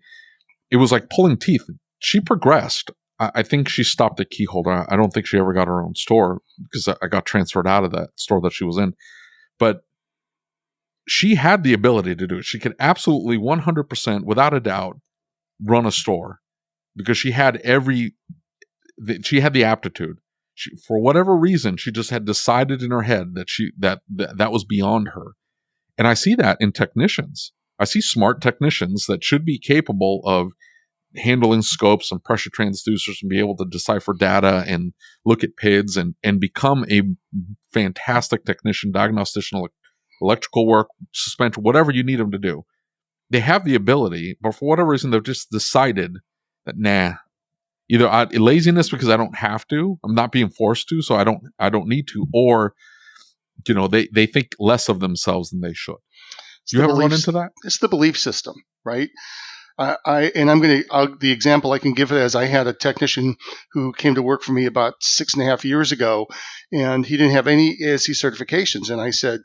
it was like pulling teeth. She progressed. I think she stopped at key holder. I don't think she ever got her own store because I got transferred out of that store that she was in. But she had the ability to do it. She could absolutely 100%, without a doubt, run a store because she had every she had the aptitude. For whatever reason, she just had decided in her head that that was beyond her. And I see that in technicians. I see smart technicians that should be capable of handling scopes and pressure transducers and be able to decipher data and look at PIDs and become a fantastic technician, diagnostician, electrical work, suspension, whatever you need them to do. They have the ability, but for whatever reason, they've just decided that, nah, either laziness because I don't have to, I'm not being forced to, so I don't need to, or they think less of themselves than they should. Do you ever run into that? It's the belief system, right? The example I can give it as I had a technician who came to work for me about 6.5 years ago, and he didn't have any ASC certifications. And I said,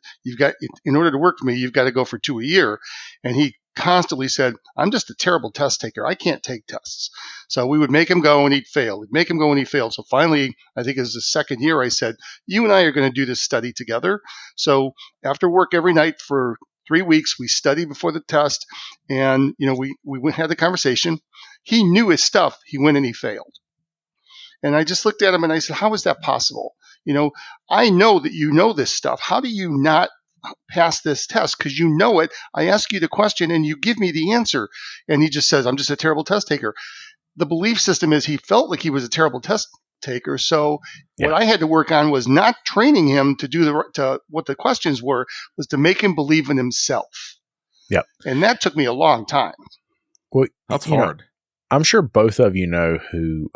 in order to work for me, you've got to go for 2 a year. And he constantly said, I'm just a terrible test taker. I can't take tests. So we would make him go and he'd fail. We'd make him go and he failed. So finally, I think it was the second year, I said, you and I are going to do this study together. So after work every night for 3 weeks, we studied before the test, and we had the conversation. He knew his stuff. He went and he failed. And I just looked at him and I said, how is that possible? I know that you know this stuff. How do you not pass this test? Because you know it. I ask you the question and you give me the answer. And he just says, I'm just a terrible test taker. The belief system is he felt like he was a terrible test taker. So what I had to work on was not training him to do what the questions were, was to make him believe in himself. Yep. And that took me a long time. Well, that's hard. I'm sure both of you know who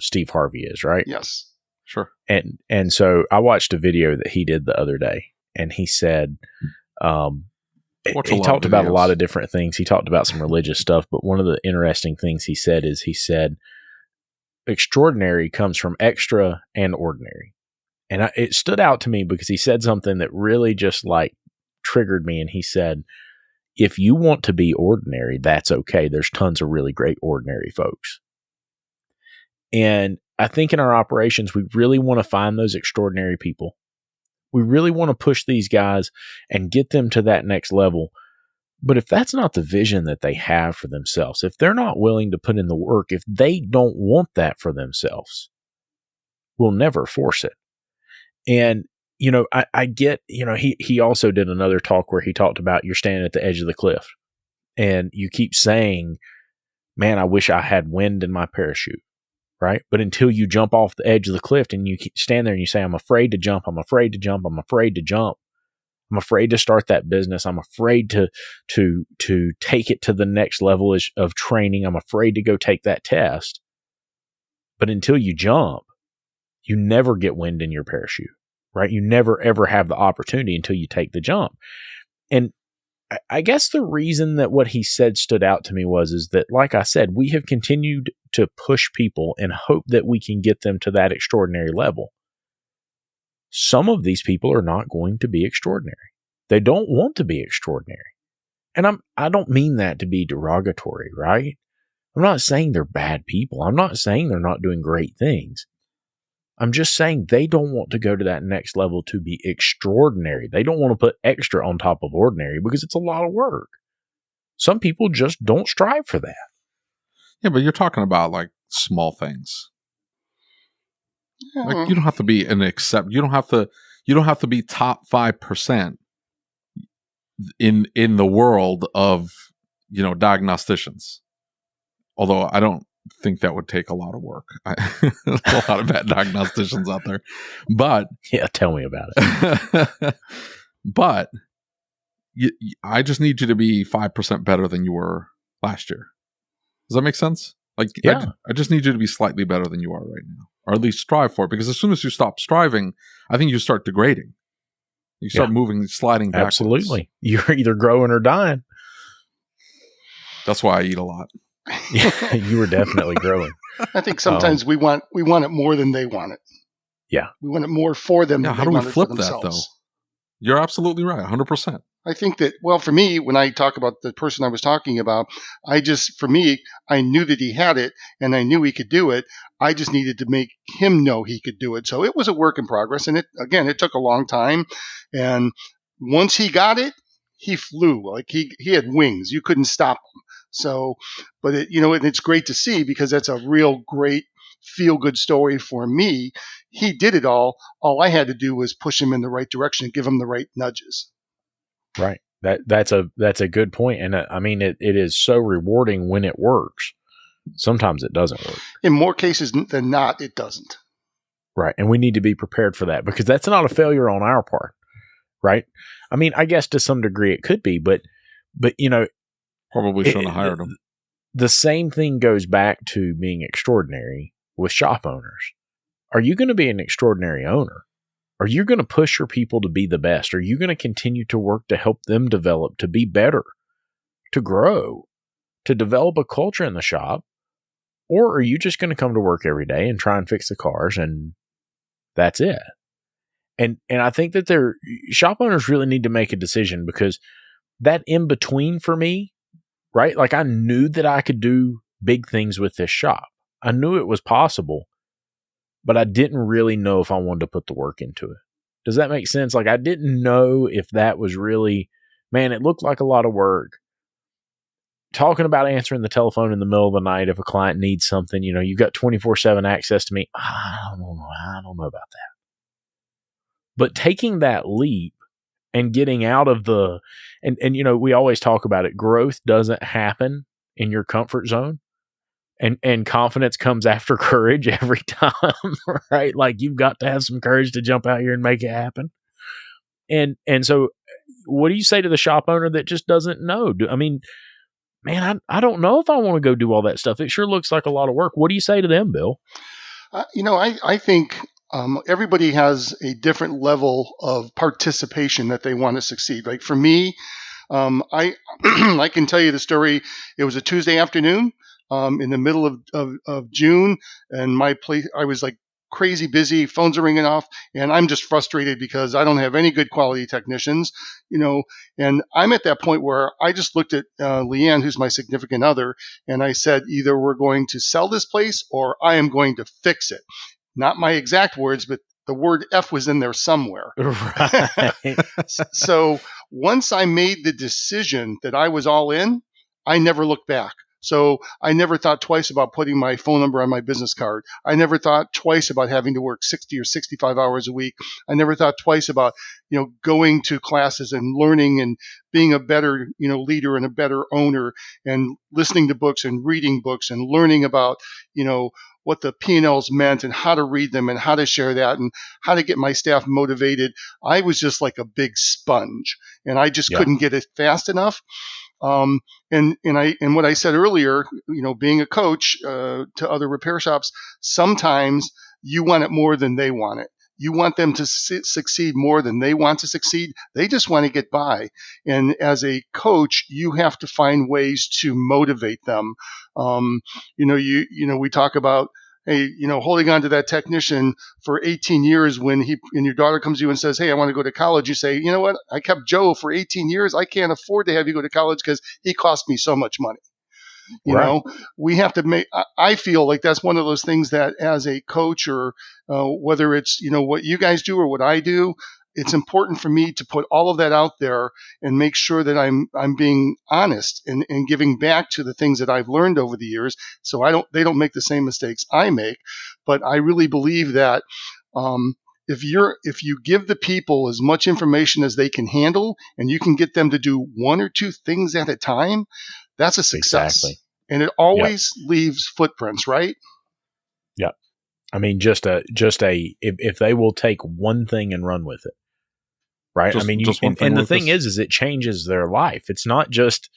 Steve Harvey is, right? Yes. Sure. And so I watched a video that he did the other day, and he said, he talked about a lot of different things. He talked about some religious stuff, but one of the interesting things he said, extraordinary comes from extra and ordinary. And it stood out to me because he said something that really just triggered me. And he said, if you want to be ordinary, that's okay. There's tons of really great ordinary folks. And I think in our operations, we really want to find those extraordinary people. We really want to push these guys and get them to that next level. But if that's not the vision that they have for themselves, if they're not willing to put in the work, if they don't want that for themselves, we'll never force it. And, I get, he also did another talk where he talked about you're standing at the edge of the cliff and you keep saying, man, I wish I had wind in my parachute, right? But until you jump off the edge of the cliff and you stand there and you say, I'm afraid to jump, I'm afraid to jump, I'm afraid to jump. I'm afraid to start that business. I'm afraid to take it to the next level of training. I'm afraid to go take that test. But until you jump, you never get wind in your parachute, right? You never, ever have the opportunity until you take the jump. And I guess the reason that what he said stood out to me is that, like I said, we have continued to push people and hope that we can get them to that extraordinary level. Some of these people are not going to be extraordinary. They don't want to be extraordinary. And I don't mean that to be derogatory, right? I'm not saying they're bad people. I'm not saying they're not doing great things. I'm just saying they don't want to go to that next level to be extraordinary. They don't want to put extra on top of ordinary because it's a lot of work. Some people just don't strive for that. Yeah, but you're talking about small things. You don't have to be you don't have to be top 5% in the world of, diagnosticians. Although I don't think that would take a lot of work. There's a lot of bad diagnosticians out there. But yeah, tell me about it. But I just need you to be 5% better than you were last year. Does that make sense? Yeah. I just need you to be slightly better than you are right now, or at least strive for it. Because as soon as you stop striving, I think you start degrading. You start sliding backwards. Absolutely. You're either growing or dying. That's why I eat a lot. Yeah, you were definitely growing. I think sometimes we want it more than they want it. Yeah. We want it more for them. Yeah, how do we flip that, though? You're absolutely right, 100%. I think that, for me, when I talk about the person I was talking about, I knew that he had it and I knew he could do it. I just needed to make him know he could do it. So it was a work in progress. And it took a long time. And once he got it, he flew. He had wings. You couldn't stop him. So, but it's great to see because that's a real great feel-good story for me. He did it all. All I had to do was push him in the right direction and give him the right nudges. Right. That's a good point. And I mean, it is so rewarding when it works. Sometimes it doesn't work. In more cases than not, it doesn't. Right. And we need to be prepared for that, because that's not a failure on our part. Right. I mean, I guess to some degree it could be, but probably shouldn't have hired him. The same thing goes back to being extraordinary with shop owners. Are you going to be an extraordinary owner? Are you going to push your people to be the best? Are you going to continue to work to help them develop, to be better, to grow, to develop a culture in the shop? Or are you just going to come to work every day and try and fix the cars and that's it? And I think that shop owners really need to make a decision, because that in between for me, right? Like, I knew that I could do big things with this shop. I knew it was possible, but I didn't really know if I wanted to put the work into it. Does that make sense? Like, I didn't know if that was really, man, it looked like a lot of work. Talking about answering the telephone in the middle of the night if a client needs something, you've got 24/7 access to me. I don't know about that. But taking that leap and getting out of and we always talk about it. Growth doesn't happen in your comfort zone. And confidence comes after courage every time, right? Like, you've got to have some courage to jump out here and make it happen. And so what do you say to the shop owner that just doesn't know? I mean, man, I don't know if I want to go do all that stuff. It sure looks like a lot of work. What do you say to them, Bill? I think everybody has a different level of participation that they want to succeed. Like for me, I I can tell you the story. It was a Tuesday afternoon in the middle of June, and my place, I was like crazy busy. Phones are ringing off, and I'm just frustrated because I don't have any good quality technicians, And I'm at that point where I just looked at Leanne, who's my significant other, and I said, either we're going to sell this place or I am going to fix it. Not my exact words, but the word F was in there somewhere. Right. So once I made the decision that I was all in, I never looked back. So I never thought twice about putting my phone number on my business card. I never thought twice about having to work 60 or 65 hours a week. I never thought twice about, going to classes and learning and being a better, leader and a better owner, and listening to books and reading books and learning about, what the P&Ls meant and how to read them and how to share that and how to get my staff motivated. I was just like a big sponge, and I just couldn't get it fast enough. And what I said earlier, being a coach to other repair shops, sometimes you want it more than they want it. You want them to succeed more than they want to succeed. They just want to get by. And as a coach, you have to find ways to motivate them. We talk about, hey, holding on to that technician for 18 years when your daughter comes to you and says, hey, I want to go to college. You say, you know what? I kept Joe for 18 years. I can't afford to have you go to college because he cost me so much money. We have to make, I feel like that's one of those things that as a coach or whether it's, what you guys do or what I do, it's important for me to put all of that out there and make sure that I'm being honest and giving back to the things that I've learned over the years. So they don't make the same mistakes I make. But I really believe that, if you give the people as much information as they can handle and you can get them to do one or two things at a time, that's a success. Exactly. And it always leaves footprints, right? Yeah. I mean, if they will take one thing and run with it, right? Just and the thing is it changes their life. It's not just,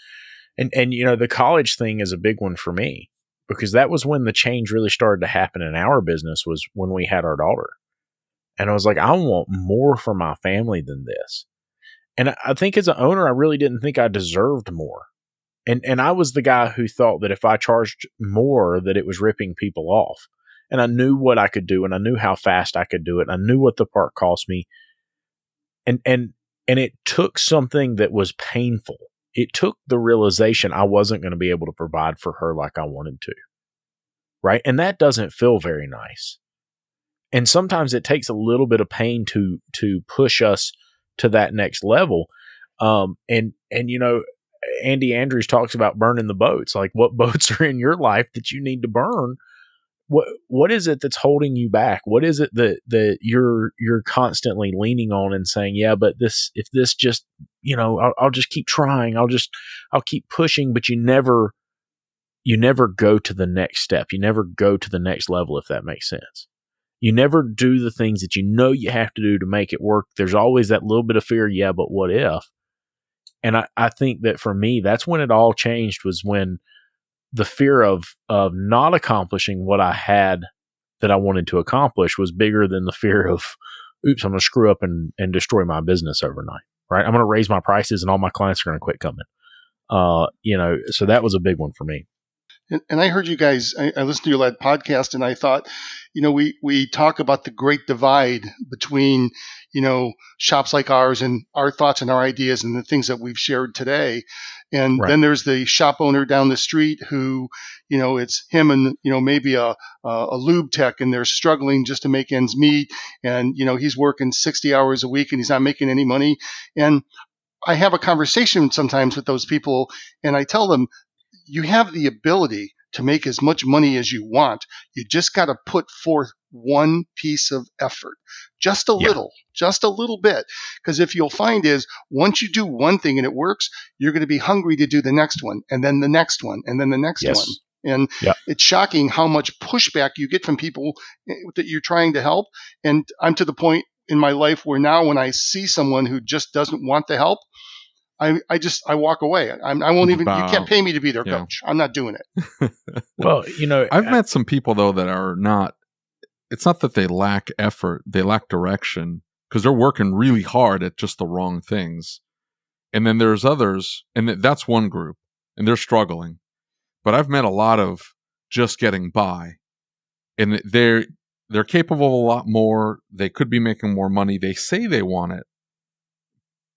and the college thing is a big one for me, because that was when the change really started to happen in our business, was when we had our daughter. And I was like, I want more for my family than this. And I think as an owner, I really didn't think I deserved more. And I was the guy who thought that if I charged more, that it was ripping people off. And I knew what I could do, and I knew how fast I could do it. And I knew what the part cost me. And it took something that was painful. It took the realization I wasn't going to be able to provide for her like I wanted to. Right? And that doesn't feel very nice. And sometimes it takes a little bit of pain to push us to that next level. Andy Andrews talks about burning the boats. Like, what boats are in your life that you need to burn what is it that's holding you back? What is it that you're constantly leaning on and saying, yeah, but if this just, I'll just keep trying. I'll keep pushing, but you never go to the next step. You never go to the next level, if that makes sense. You never do the things that you have to do to make it work. There's always that little bit of fear. Yeah, but what if? And I think that for me, that's when it all changed, was when the fear of not accomplishing what I had that I wanted to accomplish was bigger than the fear of, oops, I'm going to screw up and destroy my business overnight, right? I'm going to raise my prices and all my clients are going to quit coming. So that was a big one for me. And I heard you guys, I listened to your last podcast, and I thought, we talk about the great divide between, shops like ours and our thoughts and our ideas and the things that we've shared today. And Right. then there's the shop owner down the street who, it's him and, maybe a lube tech, and they're struggling just to make ends meet. And, he's working 60 hours a week and he's not making any money. And I have a conversation sometimes with those people, and I tell them, you have the ability to make as much money as you want. You just got to put forth one piece of effort, just a little bit. Because if you'll find is, once you do one thing and it works, you're going to be hungry to do the next one, and then the next one, and then the next one. And it's shocking how much pushback you get from people that you're trying to help. And I'm to the point in my life where now when I see someone who just doesn't want the help, I walk away. I won't even. You can't pay me to be their coach. I'm not doing it. Well, I've met some people though that are not. It's not that they lack effort; they lack direction, because they're working really hard at just the wrong things. And then there's others, and that's one group, and they're struggling. But I've met a lot of just getting by, and they're capable of a lot more. They could be making more money. They say they want it.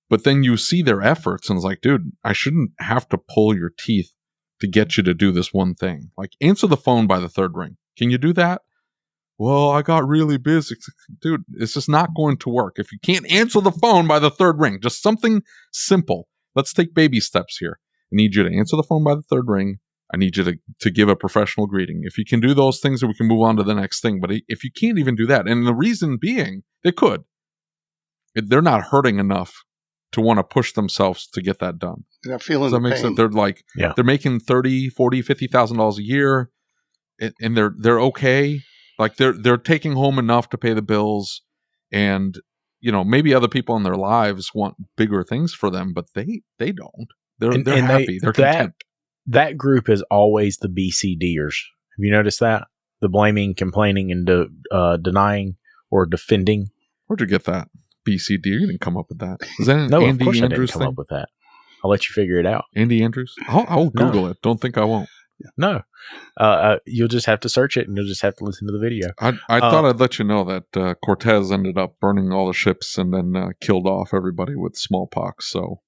But then you see their efforts and it's like, dude, I shouldn't have to pull your teeth to get you to do this one thing. Like, answer the phone by the third ring. Can you do that? Well, I got really busy. Dude, it's just not going to work. If you can't answer the phone by the third ring, just something simple. Let's take baby steps here. I need you to answer the phone by the third ring. I need you to give a professional greeting. If you can do those things, then we can move on to the next thing. But if you can't even do that, and the reason being, they could. They're not hurting enough to want to push themselves to get that done. They're not feeling the pain. Sense? They're like, they're making $30,000, $40,000, $50,000 a year, and they're okay. Like they're taking home enough to pay the bills, and maybe other people in their lives want bigger things for them, but they don't. They're happy. They're content. That group is always the BCDers. Have you noticed that? The blaming, complaining, and denying or defending. Where'd you get that? BCD, you didn't come up with that. Is that an no, Andy of course Andrews I didn't come up with that. I'll let you figure it out. Andy Andrews? I'll Google it. Don't think I won't. No. You'll just have to search it, and you'll just have to listen to the video. I thought I'd let you know that Cortez ended up burning all the ships and then killed off everybody with smallpox. So,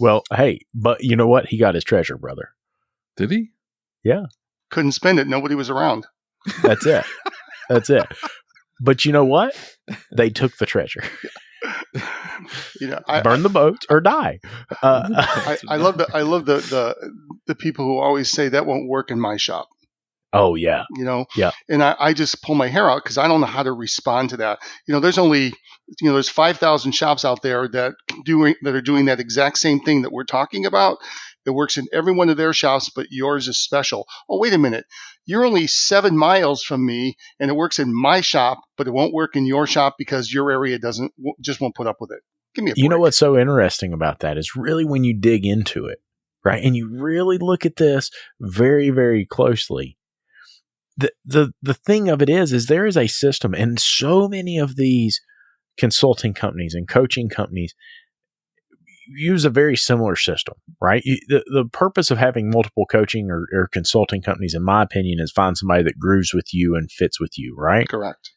well, hey, but you know what? He got his treasure, brother. Did he? Yeah. Couldn't spend it. Nobody was around. That's it. But you know what? They took the treasure. Burn the boat or die. I love the people who always say that won't work in my shop. Oh yeah. And I just pull my hair out because I don't know how to respond to that. There's only, there's 5,000 shops out there that are doing that exact same thing that we're talking about. It works in every one of their shops, but yours is special. Oh, wait a minute. You're only 7 miles from me, and it works in my shop, but it won't work in your shop because your area won't put up with it. Give me a break. You know what's so interesting about that is really when you dig into it, right? And you really look at this very, very closely. The thing of it is there is a system, and so many of these consulting companies and coaching companies use a very similar system, right? The purpose of having multiple coaching or consulting companies, in my opinion, is find somebody that grooves with you and fits with you, right? Correct.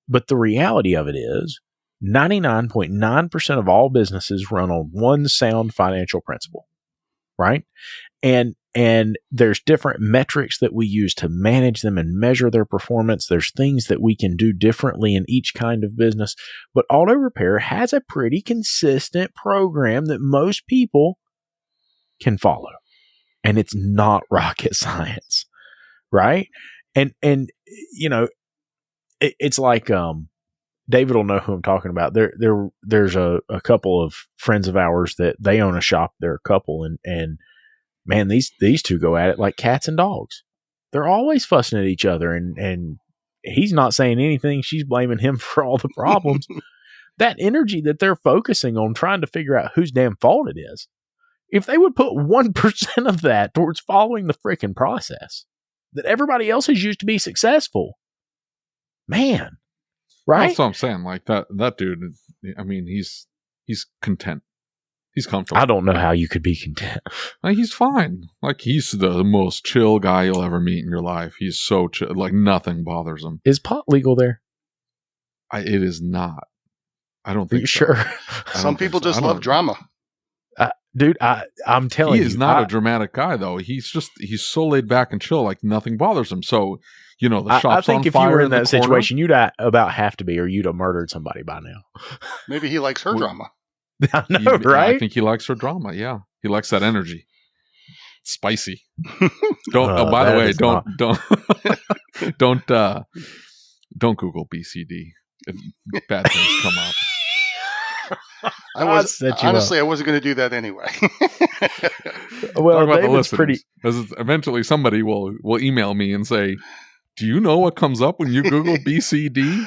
But the reality of it is 99.9% of all businesses run on one sound financial principle, right? And there's different metrics that we use to manage them and measure their performance. There's things that we can do differently in each kind of business. But auto repair has a pretty consistent program that most people can follow. And it's not rocket science, right? And it's like, David will know who I'm talking about. There's a couple of friends of ours that they own a shop. They're a couple, and man, these two go at it like cats and dogs. They're always fussing at each other, and he's not saying anything. She's blaming him for all the problems. That energy that they're focusing on trying to figure out whose damn fault it is. If they would put 1% of that towards following the freaking process that everybody else has used to be successful, man, right? That's what I'm saying. Like that dude, I mean, he's content. He's comfortable. I don't know how you could be content. Like, he's fine. Like, he's the most chill guy you'll ever meet in your life. He's so chill. Like, nothing bothers him. Is pot legal there? It is not. I don't think Are you sure? Some people just love drama. Dude, I'm telling you. He is not a dramatic guy, though. He's so laid back and chill, like nothing bothers him. So, the shop's on fire. I think if you were in that situation, you'd about have to be, or you'd have murdered somebody by now. Maybe he likes her drama. I know, right? I think he likes her drama, yeah. He likes that energy. It's spicy. By the way, don't Google BCD if bad things come up. I wasn't going to do that anyway. Well, David's pretty. Eventually, somebody will email me and say, "Do you know what comes up when you Google BCD?"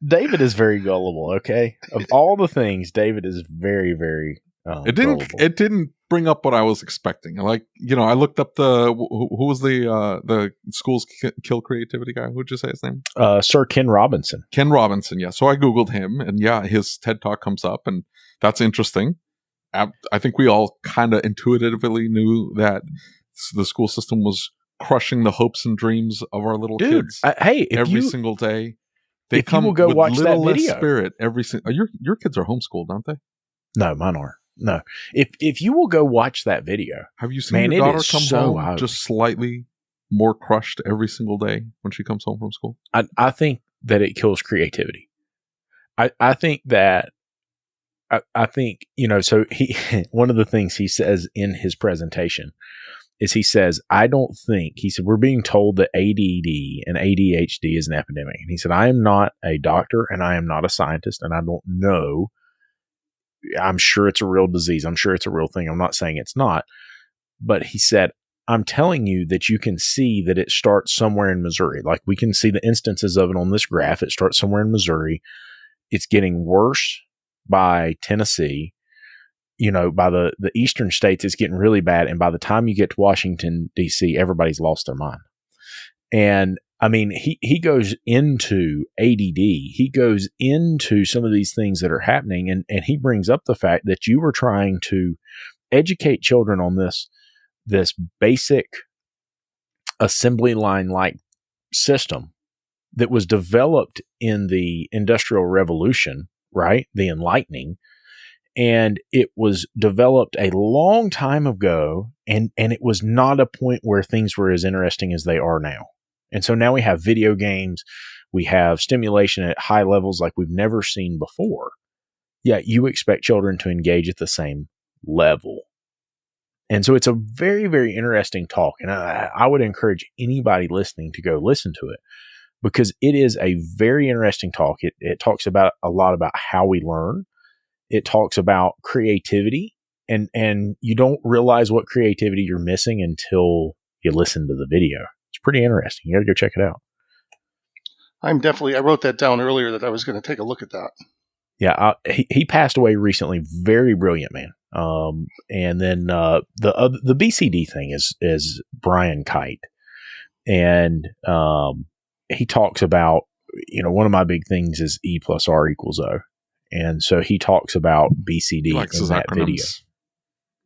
David is very gullible. Okay, of all the things, David is very, very. Gullible. It didn't bring up what I was expecting. Like, I looked up who was the school's kill creativity guy. Who'd you say his name? Sir Ken Robinson. Ken Robinson. Yeah. So I Googled him, and his TED Talk comes up, and that's interesting. I think we all kind of intuitively knew that the school system was crushing the hopes and dreams of our little kids. Every single day. They come with watch little that video. Less spirit every single. Your kids are homeschooled, aren't they? No, mine aren't. No, if you will go watch that video, have you seen your daughter come home just slightly more crushed every single day when she comes home from school? I think that it kills creativity. I think that I think So he one of the things he says in his presentation is he says we're being told that ADD and ADHD is an epidemic, and he said I am not a doctor and I am not a scientist and I don't know. I'm sure it's a real disease. I'm sure it's a real thing. I'm not saying it's not. But he said, I'm telling you that you can see that it starts somewhere in Missouri. Like, we can see the instances of it on this graph. It starts somewhere in Missouri. It's getting worse by Tennessee. By the eastern states, it's getting really bad. And by the time you get to Washington, D.C., everybody's lost their mind. And I mean, he goes into ADD. He goes into some of these things that are happening, and he brings up the fact that you were trying to educate children on this basic assembly line-like system that was developed in the Industrial Revolution, right? The Enlightening. And it was developed a long time ago, and it was not a point where things were as interesting as they are now. And so now we have video games, we have stimulation at high levels like we've never seen before. Yet you expect children to engage at the same level. And so it's a very, very interesting talk. And I would encourage anybody listening to go listen to it, because it is a very interesting talk. It talks about a lot about how we learn. It talks about creativity, and you don't realize what creativity you're missing until you listen to the video. It's pretty interesting. You got to go check it out. I wrote that down earlier that I was going to take a look at that. Yeah, he passed away recently. Very brilliant man. And then the BCD thing is Brian Kite, and he talks about one of my big things is E plus R equals O, and so he talks about BCD in that video.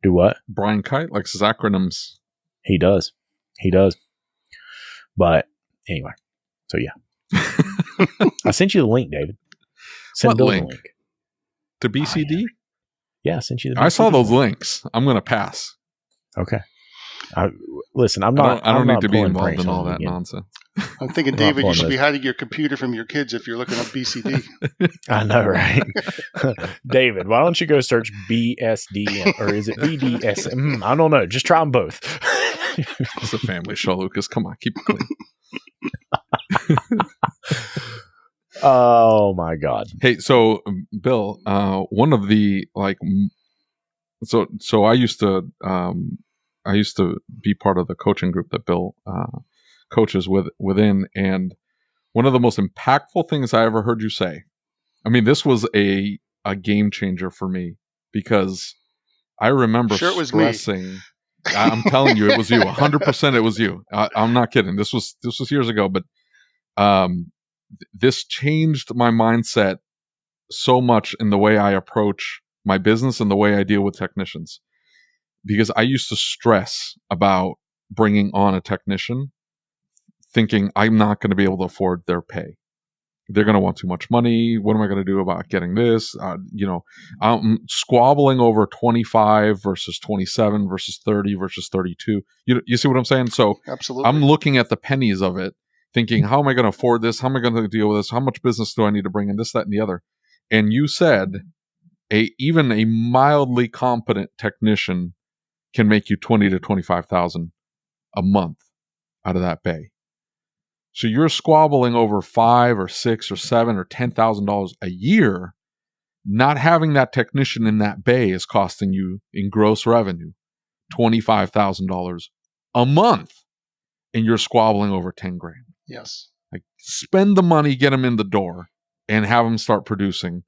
Do what? Brian Kite likes his acronyms. He does. But anyway, so yeah. I sent you the link, David. What link? To BCD? Yeah, I sent you the BCD. I saw those links. I'm going to pass. Okay. Listen, I'm not. I don't need to be involved in all that nonsense. I'm thinking, David, you should be hiding your computer from your kids if you're looking up BCD. I know, right? David, why don't you go search BSD or is it BDSM? I don't know. Just try them both. It's a family show, Lucas. Come on, keep it clean. Oh my God. Hey, so Bill, one of the so I used to be part of the coaching group that Bill coaches within, and one of the most impactful things I ever heard you say. I mean, this was a game changer for me because I remember Sure, it was me. stressing. I'm telling you, it was you. 100%, it was you. I'm not kidding. This was years ago, but this changed my mindset so much in the way I approach my business and the way I deal with technicians. Because I used to stress about bringing on a technician, thinking I'm not going to be able to afford their pay. They're going to want too much money. What am I going to do about getting this? I'm squabbling over 25 versus 27 versus 30 versus 32. You see what I'm saying? So Absolutely. I'm looking at the pennies of it, thinking, how am I going to afford this? How am I going to deal with this? How much business do I need to bring in? This, that, and the other. And you said even a mildly competent technician can make you 20 to 25,000 a month out of that bay. So you're squabbling over $5 or $6 or $7 or $10,000 a year. Not having that technician in that bay is costing you in gross revenue $25,000 a month, and you're squabbling over 10 grand. Yes. Like, spend the money, get them in the door, and have them start producing,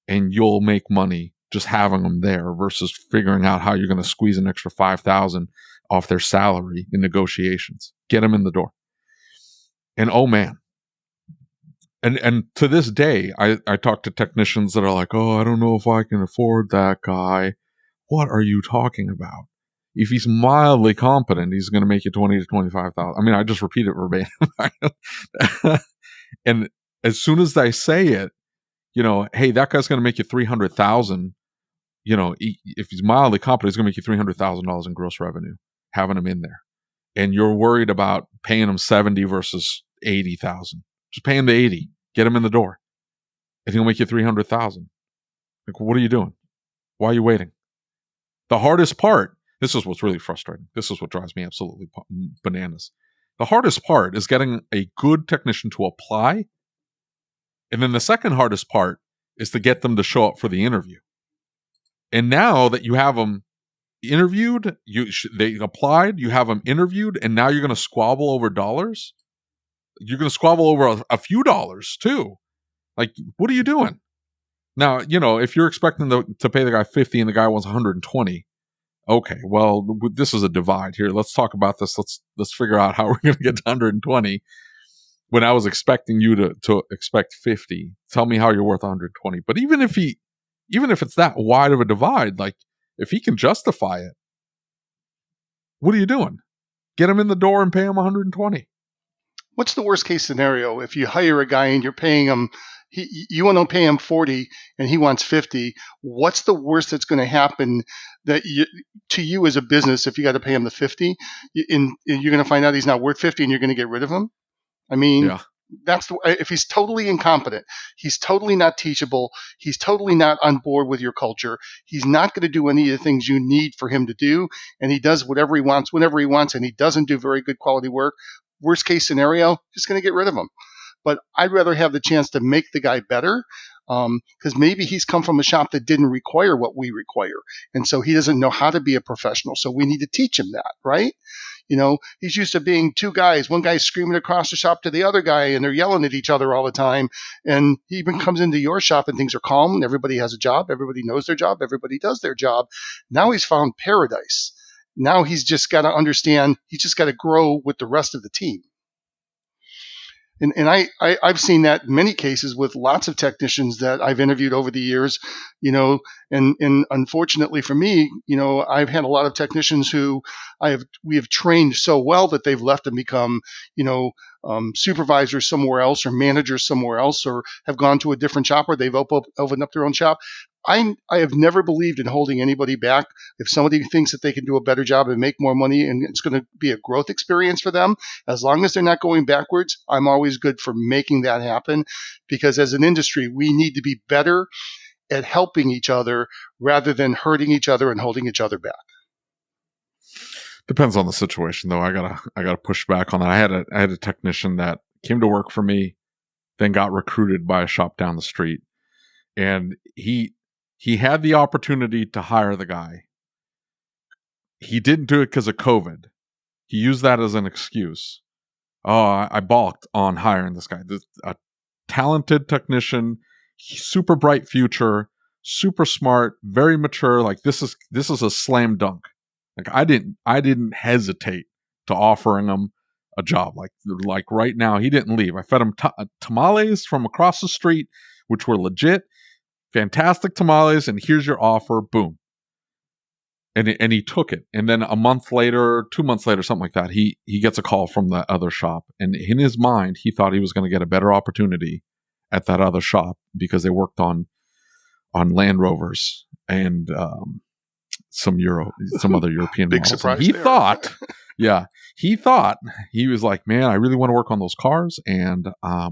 and you'll make money just having them there versus figuring out how you're going to squeeze an extra 5,000 off their salary in negotiations. Get them in the door. And oh man, and to this day, I talk to technicians that are like, oh, I don't know if I can afford that guy. What are you talking about? If he's mildly competent, he's going to make you 20 to 25,000. I mean, I just repeat it verbatim. And as soon as I say it, hey, that guy's going to make you 300,000. If he's mildly competent, he's going to make you $300,000 in gross revenue, having him in there. And you're worried about paying him 70 versus 80,000. Just pay him the 80, get him in the door, and he'll make you 300,000. Like, what are you doing? Why are you waiting? The hardest part, this is what's really frustrating. This is what drives me absolutely bananas. The hardest part is getting a good technician to apply. And then the second hardest part is to get them to show up for the interview. And now that you have them interviewed, they applied, you have them interviewed, and now you're going to squabble over dollars? You're going to squabble over a few dollars too. Like, what are you doing? Now, if you're expecting to pay the guy 50 and the guy wants 120, okay, well, this is a divide here. Let's talk about this. Let's figure out how we're going to get to 120 when I was expecting you to expect 50. Tell me how you're worth 120. But even if it's that wide of a divide, like, if he can justify it, what are you doing? Get him in the door and pay him 120. What's the worst case scenario if you hire a guy and you're paying him, you want to pay him 40 and he wants 50? What's the worst that's going to happen to you as a business if you got to pay him the 50 and you're going to find out he's not worth 50 and you're going to get rid of him? I mean, yeah. If he's totally incompetent, he's totally not teachable, he's totally not on board with your culture, he's not going to do any of the things you need for him to do, and he does whatever he wants, whenever he wants, and he doesn't do very good quality work. Worst case scenario, just going to get rid of him. But I'd rather have the chance to make the guy better, because maybe he's come from a shop that didn't require what we require, and so he doesn't know how to be a professional. So we need to teach him that, right? He's used to being two guys, one guy screaming across the shop to the other guy, and they're yelling at each other all the time. And he even comes into your shop and things are calm, and everybody has a job, everybody knows their job, everybody does their job. Now he's found paradise. Now he's just got to understand, he's just got to grow with the rest of the team. And I've seen that in many cases with lots of technicians that I've interviewed over the years, and unfortunately for me, I've had a lot of technicians who we have trained so well that they've left and become, supervisors somewhere else or managers somewhere else, or have gone to a different shop, or they've opened up their own shop. I have never believed in holding anybody back. If somebody thinks that they can do a better job and make more money and it's going to be a growth experience for them, as long as they're not going backwards, I'm always good for making that happen, because as an industry, we need to be better at helping each other rather than hurting each other and holding each other back. Depends on the situation, though. I gotta push back on that. I had a technician that came to work for me, then got recruited by a shop down the street. And he had the opportunity to hire the guy. He didn't do it because of COVID. He used that as an excuse. Oh, I balked on hiring this guy. A talented technician, super bright future, super smart, very mature. Like this is a slam dunk. Like I didn't hesitate to offering him a job. Like right now, he didn't leave. I fed him tamales from across the street, which were legit, fantastic tamales. And here's your offer. Boom. And he took it. And then a month later, 2 months later, something like that, he gets a call from the other shop. And in his mind, he thought he was going to get a better opportunity at that other shop because they worked on Land Rovers and some other European Big models. surprise And he there. thought he was like, man, I really want to work on those cars, and I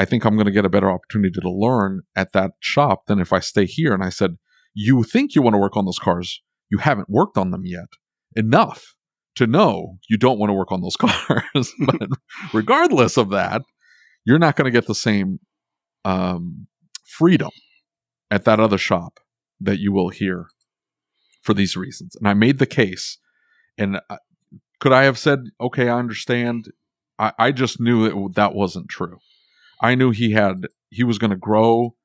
think I'm going to get a better opportunity to learn at that shop than if I stay here. And I said, you think you want to work on those cars? You haven't worked on them yet enough to know you don't want to work on those cars. But regardless of that, you're not going to get the same freedom at that other shop that you will here for these reasons. And I made the case. And could I have said, okay, I understand? I just knew that wasn't true. I knew he was going to grow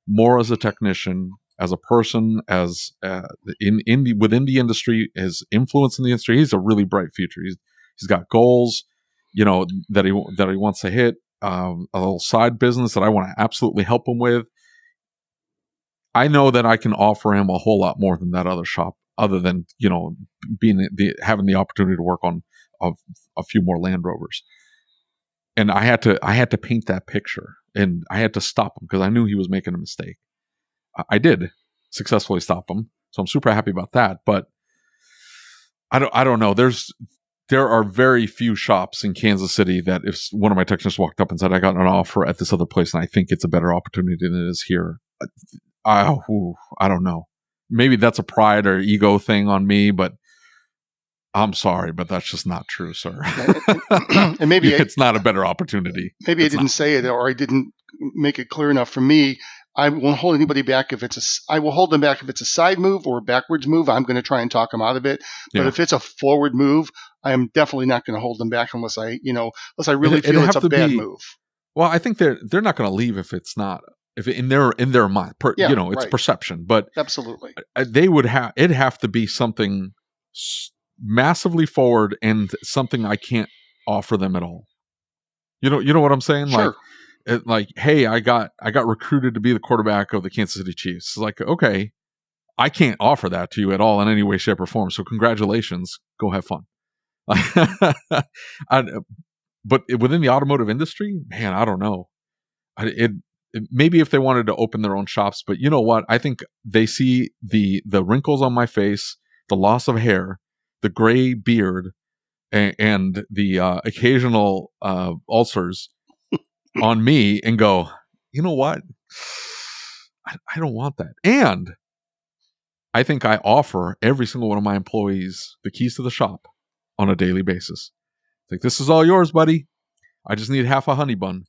more as a technician, as a person, as within the industry, his influence in the industry. He's a really bright future. He's got goals, that he wants to hit. A little side business that I want to absolutely help him with. I know that I can offer him a whole lot more than that other shop, other than having the opportunity to work on a few more Land Rovers. And I had to paint that picture, and I had to stop him because I knew he was making a mistake. I did successfully stop him, so I'm super happy about that. But I don't know. There are very few shops in Kansas City that if one of my technicians walked up and said, I got an offer at this other place and I think it's a better opportunity than it is here, I don't know. Maybe that's a pride or ego thing on me, but I'm sorry, but that's just not true, sir. And maybe it's not a better opportunity. Maybe I didn't say it, or I didn't make it clear enough. For me, I won't hold anybody back I will hold them back if it's a side move or a backwards move. I'm going to try and talk them out of it. But if it's a forward move, I am definitely not going to hold them back unless I really feel it's a bad move. Well, I think they're not going to leave if it's not. If in their mind, it's right. Perception. But absolutely, it'd have to be something massively forward and something I can't offer them at all. You know what I'm saying? Sure. Like, hey, I got recruited to be the quarterback of the Kansas City Chiefs. It's like, okay, I can't offer that to you at all in any way, shape, or form. So congratulations, go have fun. But within the automotive industry, man, I don't know. Maybe if they wanted to open their own shops, but you know what? I think they see the wrinkles on my face, the loss of hair, the gray beard, and the occasional ulcers on me, and go, you know what? I don't want that. And I think I offer every single one of my employees the keys to the shop on a daily basis. It's like, this is all yours, buddy. I just need half a honey bun.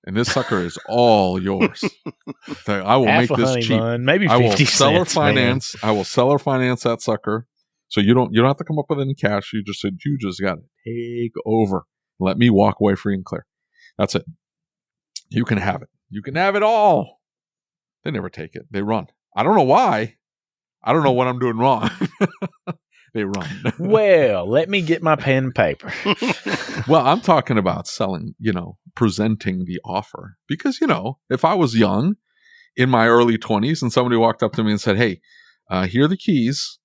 And this sucker is all yours. I will half make this cheap. Bun, maybe 50 I will seller cents, finance. Man. I will seller finance that sucker. So you don't have to come up with any cash. You just got to take over. Let me walk away free and clear. That's it. You can have it. You can have it all. They never take it. They run. I don't know why. I don't know what I'm doing wrong. They run. Well, let me get my pen and paper. Well, I'm talking about selling, presenting the offer. Because, if I was young in my early 20s and somebody walked up to me and said, hey, here are the keys.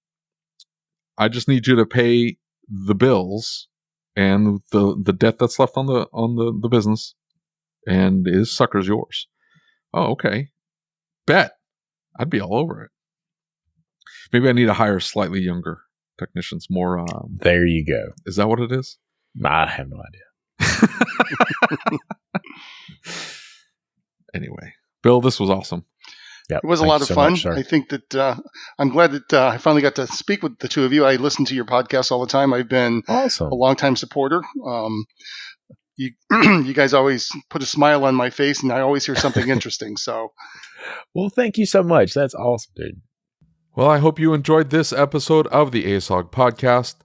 I just need you to pay the bills and the debt that's left on the business, and his sucker's yours. Oh, okay. Bet. I'd be all over it. Maybe I need to hire slightly younger technicians, more. There you go. Is that what it is? I have no idea. Anyway, Bill, this was awesome. Yep. It was a lot of fun. I think that I'm glad that I finally got to speak with the two of you. I listen to your podcast all the time. I've been awesome. a longtime supporter. you you guys always put a smile on my face, and I always hear something interesting. So, Well, thank you so much. That's awesome, dude. Well, I hope you enjoyed this episode of the ASOG podcast.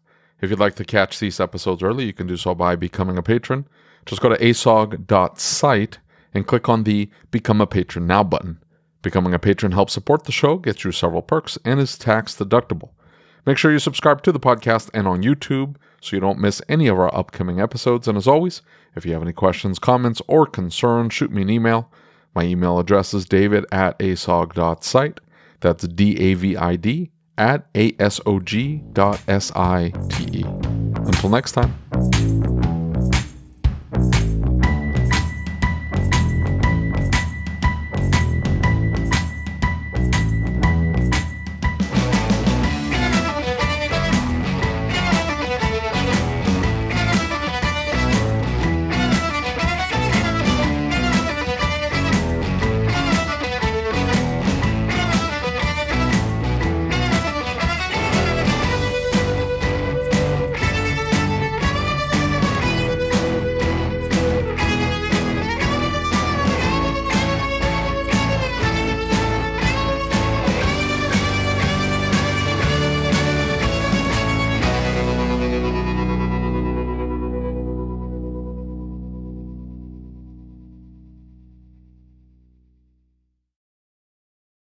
If you'd like to catch these episodes early, you can do so by becoming a patron. Just go to asog.site and click on the Become a Patron Now button. Becoming a patron helps support the show, gets you several perks, and is tax deductible. Make sure you subscribe to the podcast and on YouTube so you don't miss any of our upcoming episodes. And as always, if you have any questions, comments, or concerns, shoot me an email. My email address is david@asog.site. That's david@asog.site. Until next time.